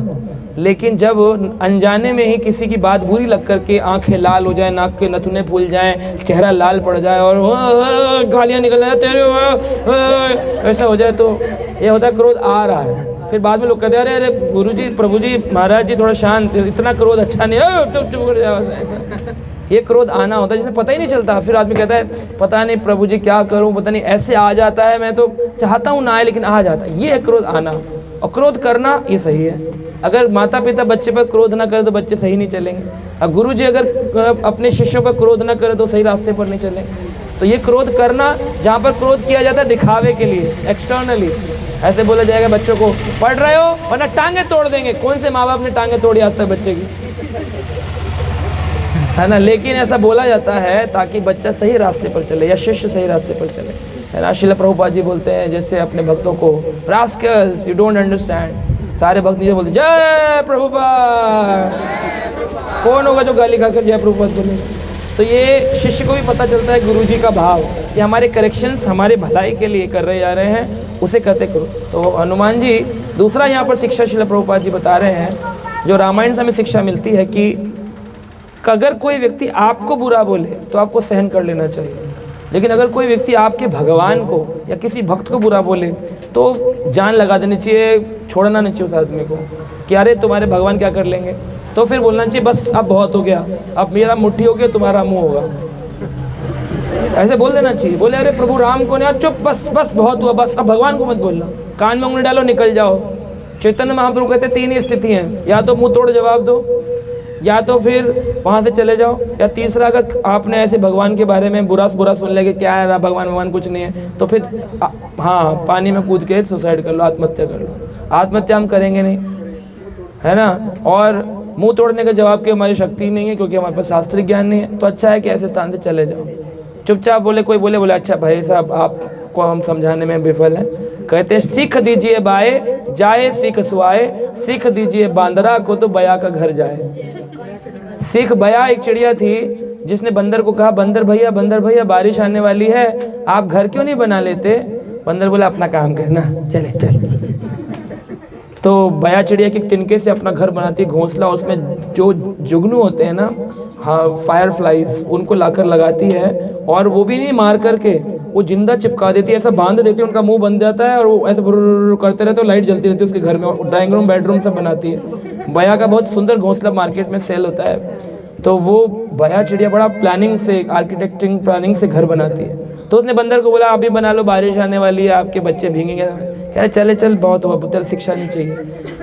लेकिन जब अनजाने में ही किसी की बात बुरी लग करके आंखें लाल हो जाए, नाक के नथुने फूल जाएं, चेहरा लाल पड़ जाए और गालियाँ निकल जाए तेरे, ऐसा हो जाए, तो ये होता है क्रोध आ रहा है। फिर बाद में लोग कहते हैं अरे अरे गुरुजी, प्रभुजी, महाराज जी थोड़ा शांत, इतना क्रोध अच्छा नहीं है, चुप चुप कर जाओ, ऐसा ये क्रोध आना होता है जिसमें पता ही नहीं चलता। फिर आदमी कहता है पता नहीं प्रभु जी क्या करूं, पता नहीं ऐसे आ जाता है, मैं तो चाहता हूं ना आए लेकिन आ जाता है। ये है क्रोध आना। और क्रोध करना ये सही है। अगर माता पिता बच्चे पर क्रोध ना करे तो बच्चे सही नहीं चलेंगे, और गुरु जी अगर अपने शिष्यों पर क्रोध ना करे तो सही रास्ते पर नहीं चलेंगे। तो ये क्रोध करना, जहाँ पर क्रोध किया जाता है दिखावे के लिए, एक्सटर्नली, ऐसे बोला जाएगा बच्चों को पढ़ रहे हो वरना टांगे तोड़ देंगे। कौन से माँ बाप ने टांगे तोड़ी आज तक बच्चे की, है ना। लेकिन ऐसा बोला जाता है ताकि बच्चा सही रास्ते पर चले या शिष्य सही रास्ते पर चले, है ना। श्रील प्रभुपाद जी बोलते हैं जैसे अपने भक्तों को, रास्कल्स यू डोंट अंडरस्टैंड। सारे भक्त नीचे बोलते जय प्रभुपाद। कौन होगा जो गाली खाकर जय प्रभुपाद बोलेगा। तो ये शिष्य को भी पता चलता है गुरु जी का भाव कि हमारे करेक्शंस हमारे भलाई के लिए कर रहे जा रहे हैं, उसे कहते करो। तो हनुमान जी दूसरा यहाँ पर शिक्षा श्रील प्रभुपाद जी बता रहे हैं, जो रामायण से हमें शिक्षा मिलती है कि अगर कोई व्यक्ति आपको बुरा बोले तो आपको सहन कर लेना चाहिए, लेकिन अगर कोई व्यक्ति आपके भगवान को या किसी भक्त को बुरा बोले तो जान लगा देनी चाहिए, छोड़ना नहीं चाहिए उस आदमी को कि अरे तुम्हारे भगवान क्या कर लेंगे। तो फिर बोलना चाहिए बस अब बहुत हो गया, अब मेरा मुट्ठी हो गया, तुम्हारा मुंह होगा, ऐसे बोल देना चाहिए। बोले अरे प्रभु राम को नहीं, चुप, बस बस बहुत हुआ, बस अब भगवान को मत बोलना, कान में उंगली डालो निकल जाओ। चैतन्य महाप्रभु कहते तीन ही स्थिति हैं, या तो मुंह तोड़ जवाब दो, या तो फिर वहाँ से चले जाओ, या तीसरा अगर आपने ऐसे भगवान के बारे में बुरा सुन लेके क्या है भगवान कुछ नहीं है, तो फिर हाँ पानी में कूद के सुसाइड कर लो, आत्महत्या कर लो। आत्महत्या हम करेंगे नहीं, है ना। और मुंह तोड़ने का जवाब की हमारी शक्ति नहीं है क्योंकि हमारे पास शास्त्रीय ज्ञान नहीं है। तो अच्छा है कि ऐसे स्थान से चले जाओ, चुपचाप। बोले कोई बोले अच्छा भाई साहब आपको हम समझाने में विफल हैं। कहते सीख दीजिए बाए जाए सीख सुआए, सीख दीजिए बांदरा को तो बया का घर जाए। सीख बया एक चिड़िया थी जिसने बंदर को कहा बंदर भैया बारिश आने वाली है, आप घर क्यों नहीं बना लेते। बंदर बोला अपना काम करना, चले चल। तो बया चिड़िया के तिनके से अपना घर बनाती है, घोंसला, उसमें जो जुगनू होते हैं ना, हाँ फायर फ्लाइज, उनको लाकर लगाती है और वो भी नहीं मार करके वो जिंदा चिपका देती है, ऐसा बांध देती है, उनका मुंह बंद जाता है और वो ऐसे बुर्र करते रहते, तो लाइट जलती रहती है उसके घर में, और ड्राइंग रूम बेडरूम सब बनाती है। बया का बहुत सुंदर घोंसला मार्केट में सेल होता है। तो वो बया चिड़िया बड़ा प्लानिंग से, आर्किटेक्टिंग प्लानिंग से घर बनाती है। तो उसने बंदर को बोला अभी बना लो, बारिश आने वाली है, आपके बच्चे भीगेंगे। कह चले चल बहुत हुआ पुत्र, शिक्षा नहीं चाहिए।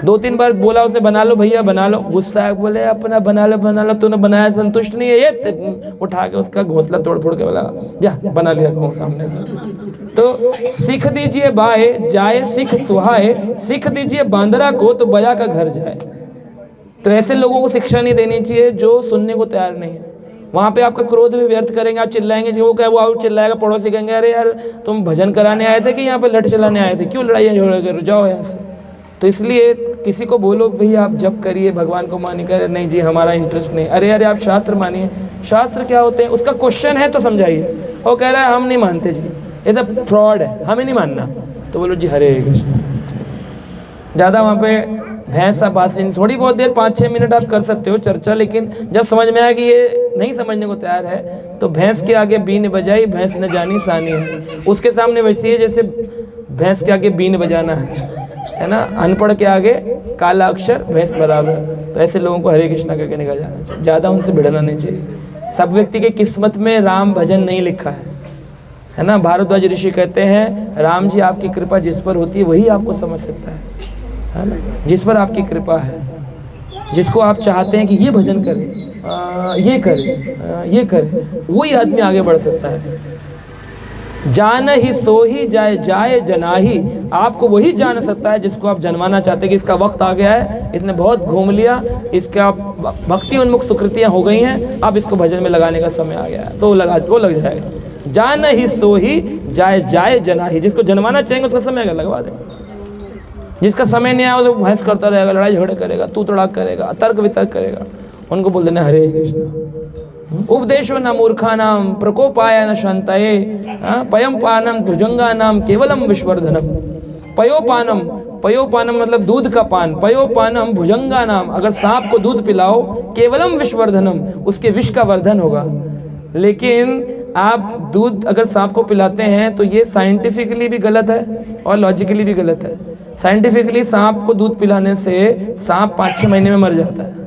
2-3 बार बोला उसने बना लो भैया बना लो, गुस्सा है, बोले अपना बना लो, तूने बनाया संतुष्ट नहीं है, ये उठा के उसका घोंसला तोड़ के बोला जा बना लिया घोंसला सामने। तो सीख दीजिए बाए जाए सीख सुहाए, सीख दीजिए बांदरा को तो बया का घर जाए। तो ऐसे लोगों को शिक्षा नहीं देनी चाहिए जो सुनने को तैयार नहीं है। वहाँ पे आपका क्रोध भी व्यर्थ करेंगे, आप चिल्लाएंगे, जो वो और चिल्लाएगा, पड़ोसी कहेंगे अरे यार तुम भजन कराने आए थे कि यहाँ पे लठ चलाने आए थे, क्यों लड़ाइयाँ झगड़े कर जाओ यहाँ से। तो इसलिए किसी को बोलो भैया आप जप करिए, भगवान को मानिए, कह रहे नहीं जी हमारा इंटरेस्ट नहीं। अरे आप शास्त्र मानिए। शास्त्र क्या होते हैं, उसका क्वेश्चन है तो समझाइए। वो कह रहा है हम नहीं मानते जी, ये सब फ्रॉड है, हमें नहीं मानना। तो बोलो जी हरे कृष्ण। ज़्यादा वहाँ पे भैंस बासी थोड़ी बहुत देर 5-6 मिनट आप कर सकते हो चर्चा, लेकिन जब समझ में आया कि ये नहीं समझने को तैयार है तो भैंस के आगे बीन बजाई भैंस न जानी सानी है। उसके सामने वैसे ही जैसे भैंस के आगे बीन बजाना है ना, अनपढ़ के आगे काला अक्षर भैंस बराबर। तो ऐसे लोगों को हरे कृष्णा करके निकल जाना चाहिए, ज़्यादा उनसे भिड़ना नहीं चाहिए। सब व्यक्ति के किस्मत में राम भजन नहीं लिखा है ना। भारद्वाज ऋषि कहते हैं राम जी आपकी कृपा जिस पर होती है वही आपको समझ सकता है ना, जिस पर आपकी कृपा है। जिसको आप चाहते हैं कि ये भजन करे, ये करे, ये करे, वही आदमी आगे बढ़ सकता है। जान ही सो ही जाए जाए जनाही, आपको वही जान सकता है जिसको आप जनवाना चाहते हैं कि इसका वक्त आ गया है, इसने बहुत घूम लिया, इसका भक्ति उन्मुख सुकृतियाँ हो गई हैं, अब इसको भजन में लगाने का समय आ गया है, तो वो लग जाएगा। जान ही सो ही जाए जाए जनाही, जिसको जनवाना चाहेंगे उसका समय आगे लगवा देंगे। जिसका समय नहीं आया तो बहस करता रहेगा, लड़ाई झगड़े करेगा, तू तड़ाक करेगा, तर्क वितर्क करेगा, उनको बोल देना हरे कृष्ण। उपदेशो न मूर्खा नाम प्रकोपाय न शांतये, पयम पानम भुजंगा नाम केवलम विश्वर्धनम। पयोपानम, पयोपानम मतलब दूध का पान, पयोपानम भुजंगा नाम, अगर सांप को दूध पिलाओ, केवलम विश्वर्धनम, उसके विष का वर्धन होगा। लेकिन आप दूध अगर सांप को पिलाते हैं तो ये साइंटिफिकली भी गलत है और लॉजिकली भी गलत है। साइंटिफिकली सांप को दूध पिलाने से सांप 5-6 महीने में मर जाता है,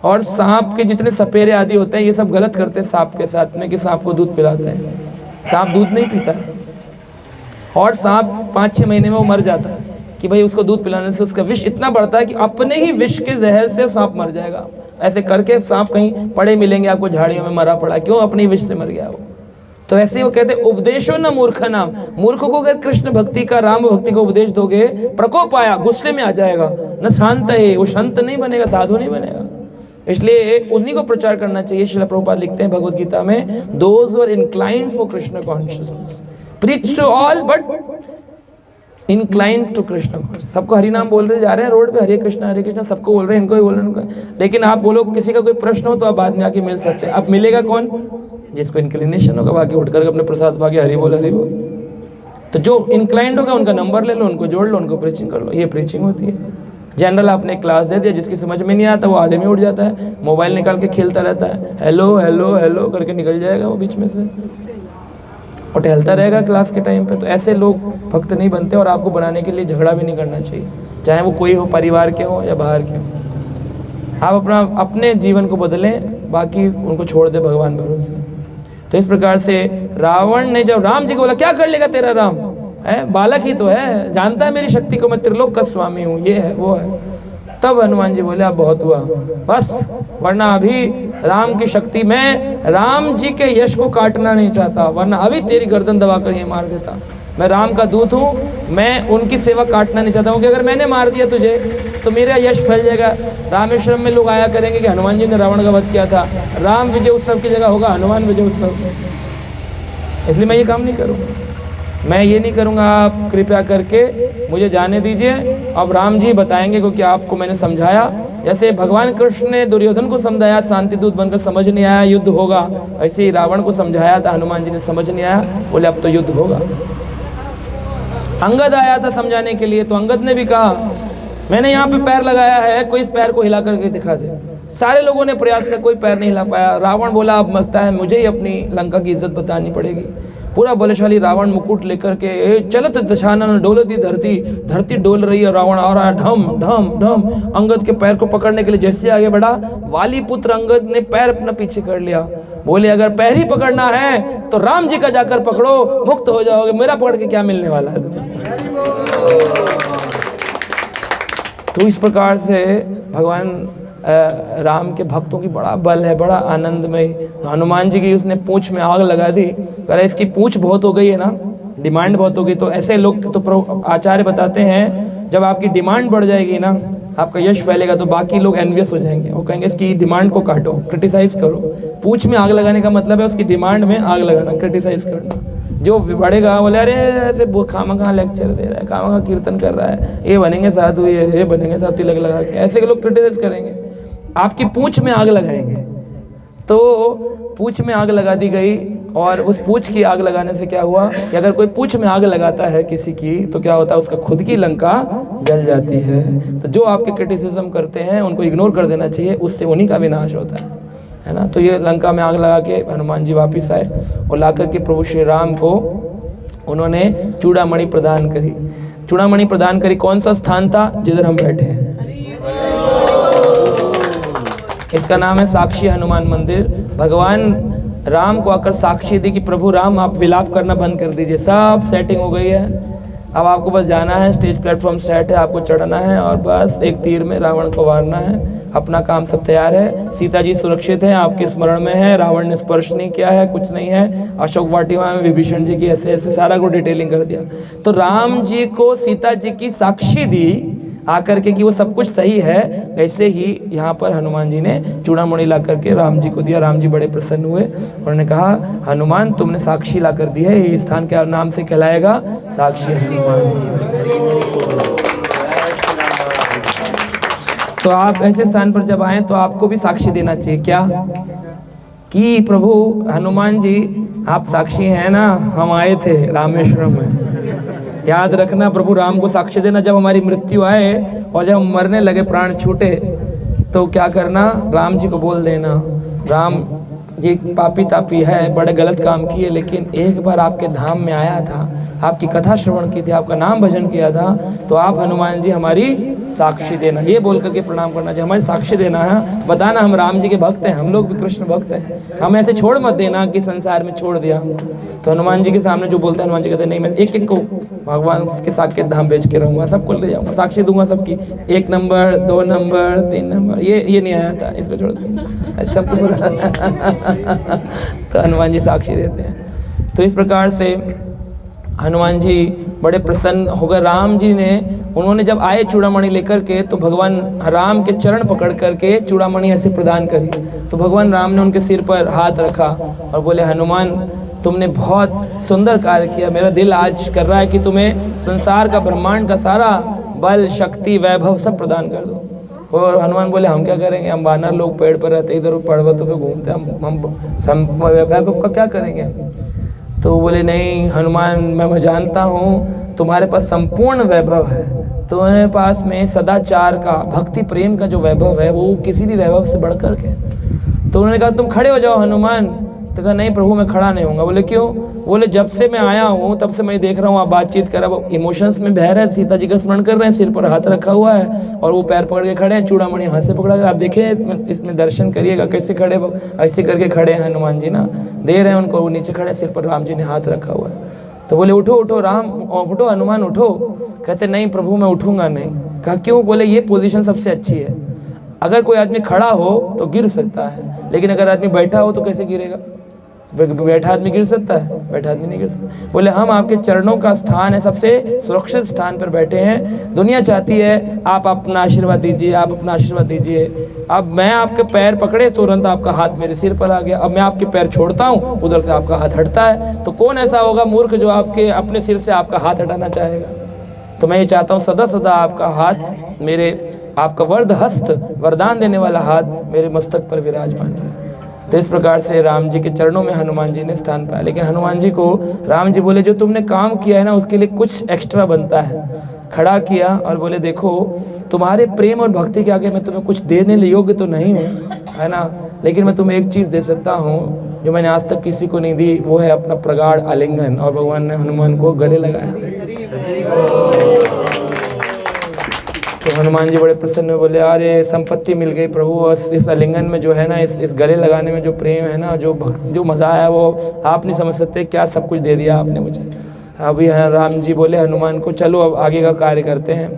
और सांप के जितने सपेरे आदि होते हैं ये सब गलत करते हैं सांप के साथ में कि सांप को दूध पिलाते हैं। सांप दूध नहीं पीता है और सांप 5-6 महीने में वो मर जाता है कि भाई उसको दूध पिलाने से उसका विष इतना बढ़ता है कि अपने ही विष के जहर से सांप मर जाएगा। ऐसे करके सांप कहीं पड़े मिलेंगे आपको झाड़ियों में मरा पड़ा, क्यों? अपने ही विष से मर गया वो। तो ऐसे ही वो कहते उपदेशो न मूर्ख नाम, मूर्ख को अगर कृष्ण भक्ति का, राम भक्ति का उपदेश दोगे, प्रकोप आया, गुस्से में आ जाएगा, न शांत है, वो शांत नहीं बनेगा, साधु नहीं बनेगा। इसलिए उन्हीं को प्रचार करना चाहिए। श्रील प्रभुपाद लिखते हैं भगवद गीता में, those who are inclined for Krishna consciousness preach to all but inclined to Krishna. सबको हरि नाम बोल रहे जा रहे हैं रोड पे, हरे कृष्णा सबको बोल रहे हैं, इनको ही बोल रहे हैं उनको। लेकिन आप बोलो किसी का कोई प्रश्न हो तो आप बाद में आके मिल सकते हैं। अब मिलेगा कौन? जिसको इंक्लिनेशन होगा, बाकी उठ कर अपने प्रसाद भागे हरि बोल हरि बोल। तो जो इंक्लाइंड होगा उनका नंबर ले लो, उनको जोड़ लो, उनको प्रीचिंग कर लो। ये प्रीचिंग होती है। जनरल आपने क्लास दे दिया, जिसकी समझ में नहीं आता वो आधे में उठ जाता है, मोबाइल निकाल के खेलता रहता है, हेलो हेलो हेलो करके निकल जाएगा वो बीच में से और टहलता रहेगा क्लास के टाइम पे। तो ऐसे लोग भक्त नहीं बनते, और आपको बनाने के लिए झगड़ा भी नहीं करना चाहिए, चाहे वो कोई हो, परिवार के हो या बाहर के हो। आप अपने जीवन को बदलें, बाकी उनको छोड़ दे भगवान भरोसे। तो इस प्रकार से रावण ने जब राम जी को बोला, क्या कर लेगा तेरा राम, है बालक ही तो है, जानता है मेरी शक्ति को, मैं त्रिलोक का स्वामी हूँ, ये है वो है। तब हनुमान जी बोले अब बहुत हुआ बस, वरना अभी राम की शक्ति, मैं राम जी के यश को काटना नहीं चाहता, वरना अभी तेरी गर्दन दबाकर ये मार देता। मैं राम का दूत हूँ, मैं उनकी सेवा काटना नहीं चाहता हूँ, कि अगर मैंने मार दिया तुझे तो मेरा यश फैल जाएगा। रामेश्वरम में लोग आया करेंगे कि हनुमान जी ने रावण का वध किया था, राम विजय उत्सव की जगह होगा हनुमान विजय उत्सव। इसलिए मैं ये काम नहीं करूँगा, मैं ये नहीं करूँगा। आप कृपया करके मुझे जाने दीजिए, अब राम जी बताएंगे क्योंकि आपको मैंने समझाया। जैसे भगवान कृष्ण ने दुर्योधन को समझाया, शांति दूत बनकर समझ नहीं आया, युद्ध होगा, ऐसे ही रावण को समझाया था, हनुमान जी ने समझ नहीं आया, बोले अब तो युद्ध होगा। अंगद आया था समझाने के लिए, तो अंगद ने भी कहा मैंने यहाँ पे पैर लगाया है, कोई इस पैर को हिला करके दिखा दे। सारे लोगों ने प्रयास किया, कोई पैर नहीं हिला पाया। रावण बोला अब लगता है मुझे ही अपनी लंका की इज्जत बतानी पड़ेगी। पूरा बलशाली रावण मुकुट लेकर के चलत दशानन डोलती धरती, धरती डोल रही है, रावण आ रहा है ढम ढम ढम। अंगद के पैर को पकड़ने के लिए जैसे आगे बढ़ा, वाली पुत्र अंगद ने पैर अपना पीछे कर लिया। बोले अगर पैर ही पकड़ना है तो राम जी का जाकर पकड़ो, मुक्त हो जाओगे, मेरा पकड़ के क्या मिलने वाला है तुम्हें। तो इस प्रकार से भगवान राम के भक्तों की बड़ा बल है, बड़ा आनंदमय। तो हनुमान जी की उसने पूंछ में आग लगा दी, अरे इसकी पूंछ बहुत हो गई है ना, डिमांड बहुत हो गई। तो ऐसे लोग तो आचार्य बताते हैं जब आपकी डिमांड बढ़ जाएगी ना, आपका यश फैलेगा, तो बाकी लोग एनवियस हो जाएंगे, वो कहेंगे इसकी डिमांड को काटो, क्रिटिसाइज करो। पूंछ में आग लगाने का मतलब है उसकी डिमांड में आग लगाना, क्रिटिसाइज करना। जो बढ़ेगा बोले अरे ऐसे खामखा लेक्चर दे रहा है, खामखा कीर्तन कर रहा है, ये बनेंगे साधु, ये बनेंगे साधु, तिलक लगा के, ऐसे के लोग क्रिटिसाइज करेंगे, आपकी पूंछ में आग लगाएंगे। तो पूंछ में आग लगा दी गई, और उस पूंछ की आग लगाने से क्या हुआ कि अगर कोई पूंछ में आग लगाता है किसी की, तो क्या होता है उसका खुद की लंका जल जाती है। तो जो आपके क्रिटिसिज्म करते हैं उनको इग्नोर कर देना चाहिए, उससे उन्हीं का विनाश होता है ना। तो ये लंका में आग लगा के हनुमान जी वापिस आए और लाकर के प्रभु श्री राम को उन्होंने चूड़ामणि प्रदान करी। चूड़ामणि प्रदान करी, कौन सा स्थान था जिधर हम बैठे हैं, इसका नाम है साक्षी हनुमान मंदिर। भगवान राम को आकर साक्षी दी कि प्रभु राम आप विलाप करना बंद कर दीजिए, सब सेटिंग हो गई है, अब आपको बस जाना है, स्टेज प्लेटफॉर्म सेट है, आपको चढ़ना है और बस एक तीर में रावण को मारना है। अपना काम सब तैयार है, सीता जी सुरक्षित हैं, आपके स्मरण में है, रावण ने स्पर्श नहीं किया है, कुछ नहीं है। अशोक वाटिका में विभीषण जी की ऐसे ऐसे सारा को डिटेलिंग कर दिया। तो राम जी को सीता जी की साक्षी दी आकर के कि वो सब कुछ सही है। ऐसे ही यहाँ पर हनुमान जी ने चूड़ामणि ला करके राम जी को दिया। राम जी बड़े प्रसन्न हुए, उन्होंने कहा हनुमान तुमने साक्षी ला कर दी है, ये स्थान के नाम से कहलाएगा साक्षी हनुमान। तो आप ऐसे स्थान पर जब आए तो आपको भी साक्षी देना चाहिए। क्या कि प्रभु हनुमान जी आप साक्षी हैं ना, हम आए थे रामेश्वरम में। याद रखना प्रभु राम को साक्षी देना, जब हमारी मृत्यु आए और जब हम मरने लगे, प्राण छूटे, तो क्या करना, राम जी को बोल देना राम जी पापी तापी है, बड़े गलत काम किए, लेकिन एक बार आपके धाम में आया था, आपकी कथा श्रवण की थी, आपका नाम भजन किया था, तो आप हनुमान जी हमारी साक्षी देना। ये बोल करके प्रणाम करना चाहिए, हमारी साक्षी देना है, बताना हम राम जी के भक्त हैं, हम लोग भी कृष्ण भक्त हैं, हम ऐसे छोड़ मत देना कि संसार में छोड़ दिया। तो हनुमान जी के सामने जो बोलते हैं, हनुमान जी कहते हैं नहीं, मैं एक एक को भगवान के साकेत धाम बेच के रहूँगा, सबको ले जाऊँगा, साक्षी दूंगा सबकी, 1 नंबर 2 नंबर 3 नंबर, ये नहीं आया था, इसको छोड़ देंगे सबको तो हनुमान जी साक्षी देते हैं। तो इस प्रकार से हनुमान जी बड़े प्रसन्न हो गए। राम जी ने, उन्होंने जब आए चूड़ामणि लेकर के, तो भगवान राम के चरण पकड़ करके चूड़ामणि ऐसे प्रदान करी। तो भगवान राम ने उनके सिर पर हाथ रखा और बोले हनुमान तुमने बहुत सुंदर कार्य किया, मेरा दिल आज कर रहा है कि तुम्हें संसार का, ब्रह्मांड का सारा बल शक्ति वैभव सब प्रदान कर दो। और हनुमान बोले हम क्या करेंगे, हम वानर लोग पेड़ पर रहते, इधर पर्वतों पे घूमते, हम वैभव का क्या करेंगे। तो बोले नहीं हनुमान, मैं जानता हूँ तुम्हारे पास संपूर्ण वैभव है, तुम्हारे पास में सदाचार का, भक्ति प्रेम का जो वैभव है वो किसी भी वैभव से बढ़कर के। तो उन्होंने कहा तुम खड़े हो जाओ हनुमान। तो कहा नहीं प्रभु मैं खड़ा नहीं होऊंगा। बोले क्यों। बोले जब से मैं आया हूँ तब से मैं देख रहा हूँ आप बातचीत कर, अब इमोशंस में बह रहे हैं, सीता जी का स्मरण कर रहे हैं, सिर पर हाथ रखा हुआ है और वो पैर पकड़ के खड़े हैं, चूड़ामणि हाथ से पकड़ा कर। आप देखें इसमें दर्शन करिएगा कैसे खड़े, ऐसे करके खड़े हैं हनुमान जी ना, दे रहे हैं उनको, वो नीचे खड़े, सिर पर राम जी ने हाथ रखा हुआ है। तो बोले उठो उठो राम, उठो हनुमान उठो। कहते नहीं प्रभु मैं उठूंगा नहीं। कहा क्यों। बोले ये पोजीशन सबसे अच्छी है, अगर कोई आदमी खड़ा हो तो गिर सकता है, लेकिन अगर आदमी बैठा हो तो कैसे गिरेगा। बैठा आदमी गिर सकता है, बैठा आदमी नहीं गिर सकता। बोले हम आपके चरणों का स्थान है, सबसे सुरक्षित स्थान पर बैठे हैं, दुनिया चाहती है आप अपना आशीर्वाद दीजिए, आप अपना आशीर्वाद दीजिए। अब मैं आपके पैर पकड़े तुरंत आपका हाथ मेरे सिर पर आ गया, अब मैं आपके पैर छोड़ता हूँ उधर से आपका हाथ हटता है, तो कौन ऐसा होगा मूर्ख जो आपके अपने सिर से आपका हाथ हटाना चाहेगा। तो मैं ये चाहता हूँ सदा सदा आपका हाथ मेरे, आपका वरद हस्त, वरदान देने वाला हाथ मेरे मस्तक पर विराजमान है। तो इस प्रकार से राम जी के चरणों में हनुमान जी ने स्थान पाया। लेकिन हनुमान जी को राम जी बोले जो तुमने काम किया है ना उसके लिए कुछ एक्स्ट्रा बनता है। खड़ा किया और बोले देखो तुम्हारे प्रेम और भक्ति के आगे मैं तुम्हें कुछ देने योग्य तो नहीं हूँ, है ना, लेकिन मैं तुम्हें एक चीज़ दे सकता हूँ जो मैंने आज तक किसी को नहीं दी, वो है अपना प्रगाढ़ आलिंगन। और भगवान ने हनुमान को गले लगाया। तो हनुमान जी बड़े प्रसन्न हुए, बोले अरे संपत्ति मिल गई प्रभु, इस आलिंगन में जो है ना, इस गले लगाने में जो प्रेम है ना, जो मज़ा आया वो आप नहीं समझ सकते, क्या सब कुछ दे दिया आपने मुझे। अभी राम जी बोले हनुमान को चलो अब आगे का कार्य करते हैं।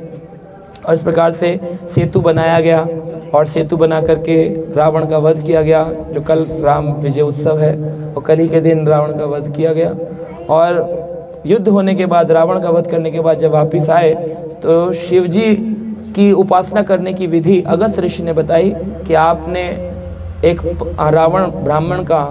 और इस प्रकार से सेतु बनाया गया और सेतु बना करके रावण का वध किया गया, जो कल राम विजय उत्सव है और कल ही के दिन रावण का वध किया गया। और युद्ध होने के बाद, रावण का वध करने के बाद जब वापस आए तो शिव जी की उपासना करने की विधि अगस्त ऋषि ने बताई कि आपने एक रावण ब्राह्मण का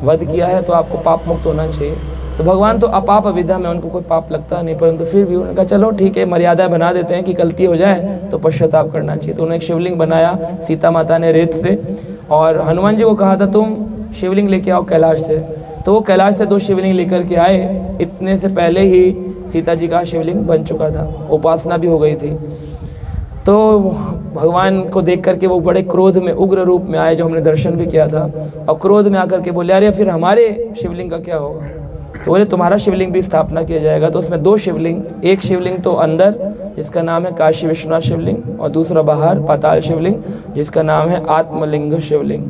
वध किया है तो आपको पाप मुक्त होना चाहिए। तो भगवान तो अपाप विधा में, उनको कोई पाप लगता नहीं, परंतु फिर भी उन्होंने कहा चलो ठीक है, मर्यादा बना देते हैं कि गलती हो जाए तो पश्चाताप करना चाहिए। तो उन्होंने एक शिवलिंग बनाया सीता माता ने रेत से, और हनुमान जी को कहा था तुम शिवलिंग लेके आओ कैलाश से। तो वो कैलाश से 2 शिवलिंग लेकर के आए। इतने से पहले ही सीता जी का शिवलिंग बन चुका था, उपासना भी हो गई थी। तो भगवान को देख करके वो बड़े क्रोध में, उग्र रूप में आए, जो हमने दर्शन भी किया था, और क्रोध में आकर के बोले अरे फिर हमारे शिवलिंग का क्या होगा। तो बोले तुम्हारा शिवलिंग भी स्थापना किया जाएगा। तो उसमें 2 शिवलिंग, एक शिवलिंग तो अंदर जिसका नाम है काशी विश्वनाथ शिवलिंग, और दूसरा बाहर पाताल शिवलिंग जिसका नाम है आत्मलिंग शिवलिंग।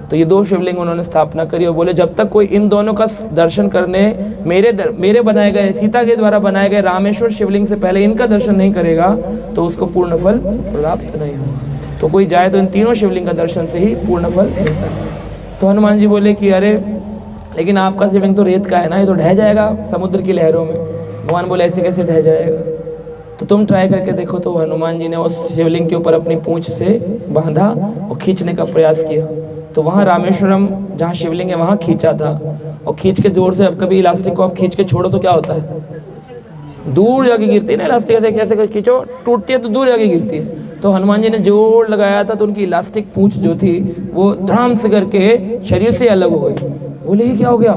तो ये 2 शिवलिंग उन्होंने स्थापना करी और बोले जब तक कोई इन दोनों का दर्शन करने मेरे बनाए गए, सीता के द्वारा बनाए गए रामेश्वर शिवलिंग से पहले इनका दर्शन नहीं करेगा तो उसको पूर्ण फल प्राप्त नहीं होगा। तो कोई जाए तो इन तीनों शिवलिंग का दर्शन से ही पूर्ण फल मिलता है। तो हनुमान जी बोले कि अरे लेकिन आपका शिवलिंग तो रेत का है ना, ये तो ढह जाएगा समुद्र की लहरों में। भगवान बोले ऐसे कैसे ढह जाएगा, तो तुम ट्राई करके देखो। तो हनुमान जी ने उस शिवलिंग के ऊपर अपनी पूंछ से बांधा और खींचने का प्रयास किया। तो वहाँ रामेश्वरम जहाँ शिवलिंग है वहाँ खींचा था, और खींच के जोर से, अब कभी इलास्टिक को आप खींच के छोड़ो तो क्या होता है, दूर जाके गिरती है ना। इलास्टिक ऐसे कैसे खींचो, टूटती है तो दूर जाके गिरती है। तो हनुमान जी ने जोर लगाया था तो उनकी इलास्टिक पूंछ जो थी वो धड़ाम से करके शरीर से अलग हो गई। बोले ये क्या हो गया,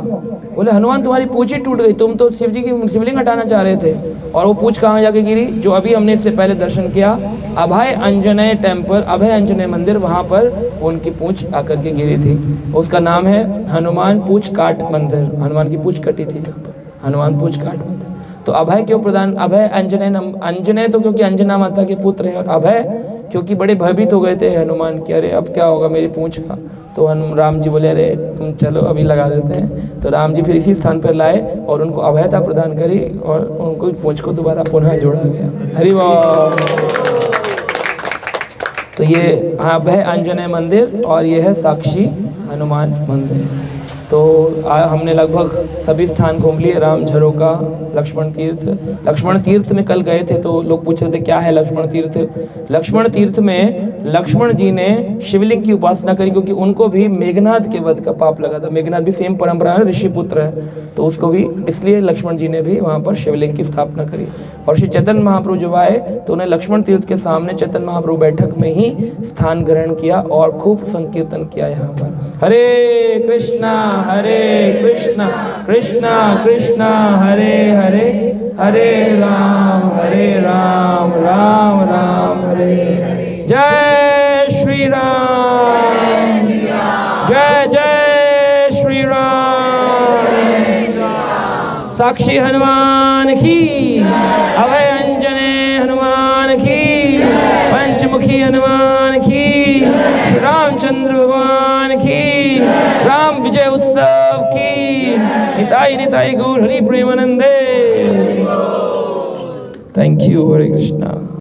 बोले हनुमान तुम्हारी पूंछ ही टूट गई, तुम तो शिव जी की शिवलिंग हटाना चाह रहे थे। और वो पूंछ कहाँ जाके गिरी, जो अभी हमने इससे पहले दर्शन किया अभय अंजनेय टेम्पल, अभय अंजनेय मंदिर, वहाँ पर उनकी पूंछ आकर के गिरी थी। उसका नाम है हनुमान पूंछ काट मंदिर। हनुमान की पूंछ कटी थी यहाँ पर, हनुमान पूंछ काट मंदिर। तो अभय क्यों प्रदान, अभय अंजनेय, अंजनेय तो क्योंकि अंजना माता के पुत्र हैं, और अभय क्योंकि बड़े भयभीत हो गए थे हनुमान कि अरे अब क्या होगा मेरी पूंछ का। तो राम जी बोले अरे तुम चलो अभी लगा देते हैं। तो राम जी फिर इसी स्थान पर लाए और उनको अभयता प्रदान करी और उनको पूंछ को दोबारा पुनः जोड़ा गया। हरि बोल। तो ये अभय अंजनेय मंदिर और ये है साक्षी हनुमान मंदिर। तो हमने लगभग सभी स्थान घूम लिए, राम झरोका, लक्ष्मण तीर्थ। लक्ष्मण तीर्थ में कल गए थे तो लोग पूछ रहे थे क्या है लक्ष्मण तीर्थ। लक्ष्मण तीर्थ में लक्ष्मण जी ने शिवलिंग की उपासना करी, क्योंकि उनको भी मेघनाद के वध का पाप लगा था। मेघनाद भी सेम परंपरा है, ऋषि पुत्र है, तो उसको भी इसलिए लक्ष्मण जी ने भी वहाँ पर शिवलिंग की स्थापना करी। और श्री चैतन्य महाप्रभु जब आए तो उन्हें लक्ष्मण तीर्थ के सामने चैतन्य महाप्रभु बैठक में ही स्थान ग्रहण किया और खूब संकीर्तन किया यहाँ पर। हरे कृष्णा कृष्णा कृष्णा हरे हरे, हरे राम राम राम हरे हरे। जय श्री राम, जय जय श्री राम। साक्षी हनुमान की, अभय अंजनेय हनुमान की, पंचमुखी हनुमान की, श्री रामचंद्र भगवान की, राम विजय उत्सव की। निताई निताई गौर हरि प्रेमानंदे। Thank you, Hare Krishna.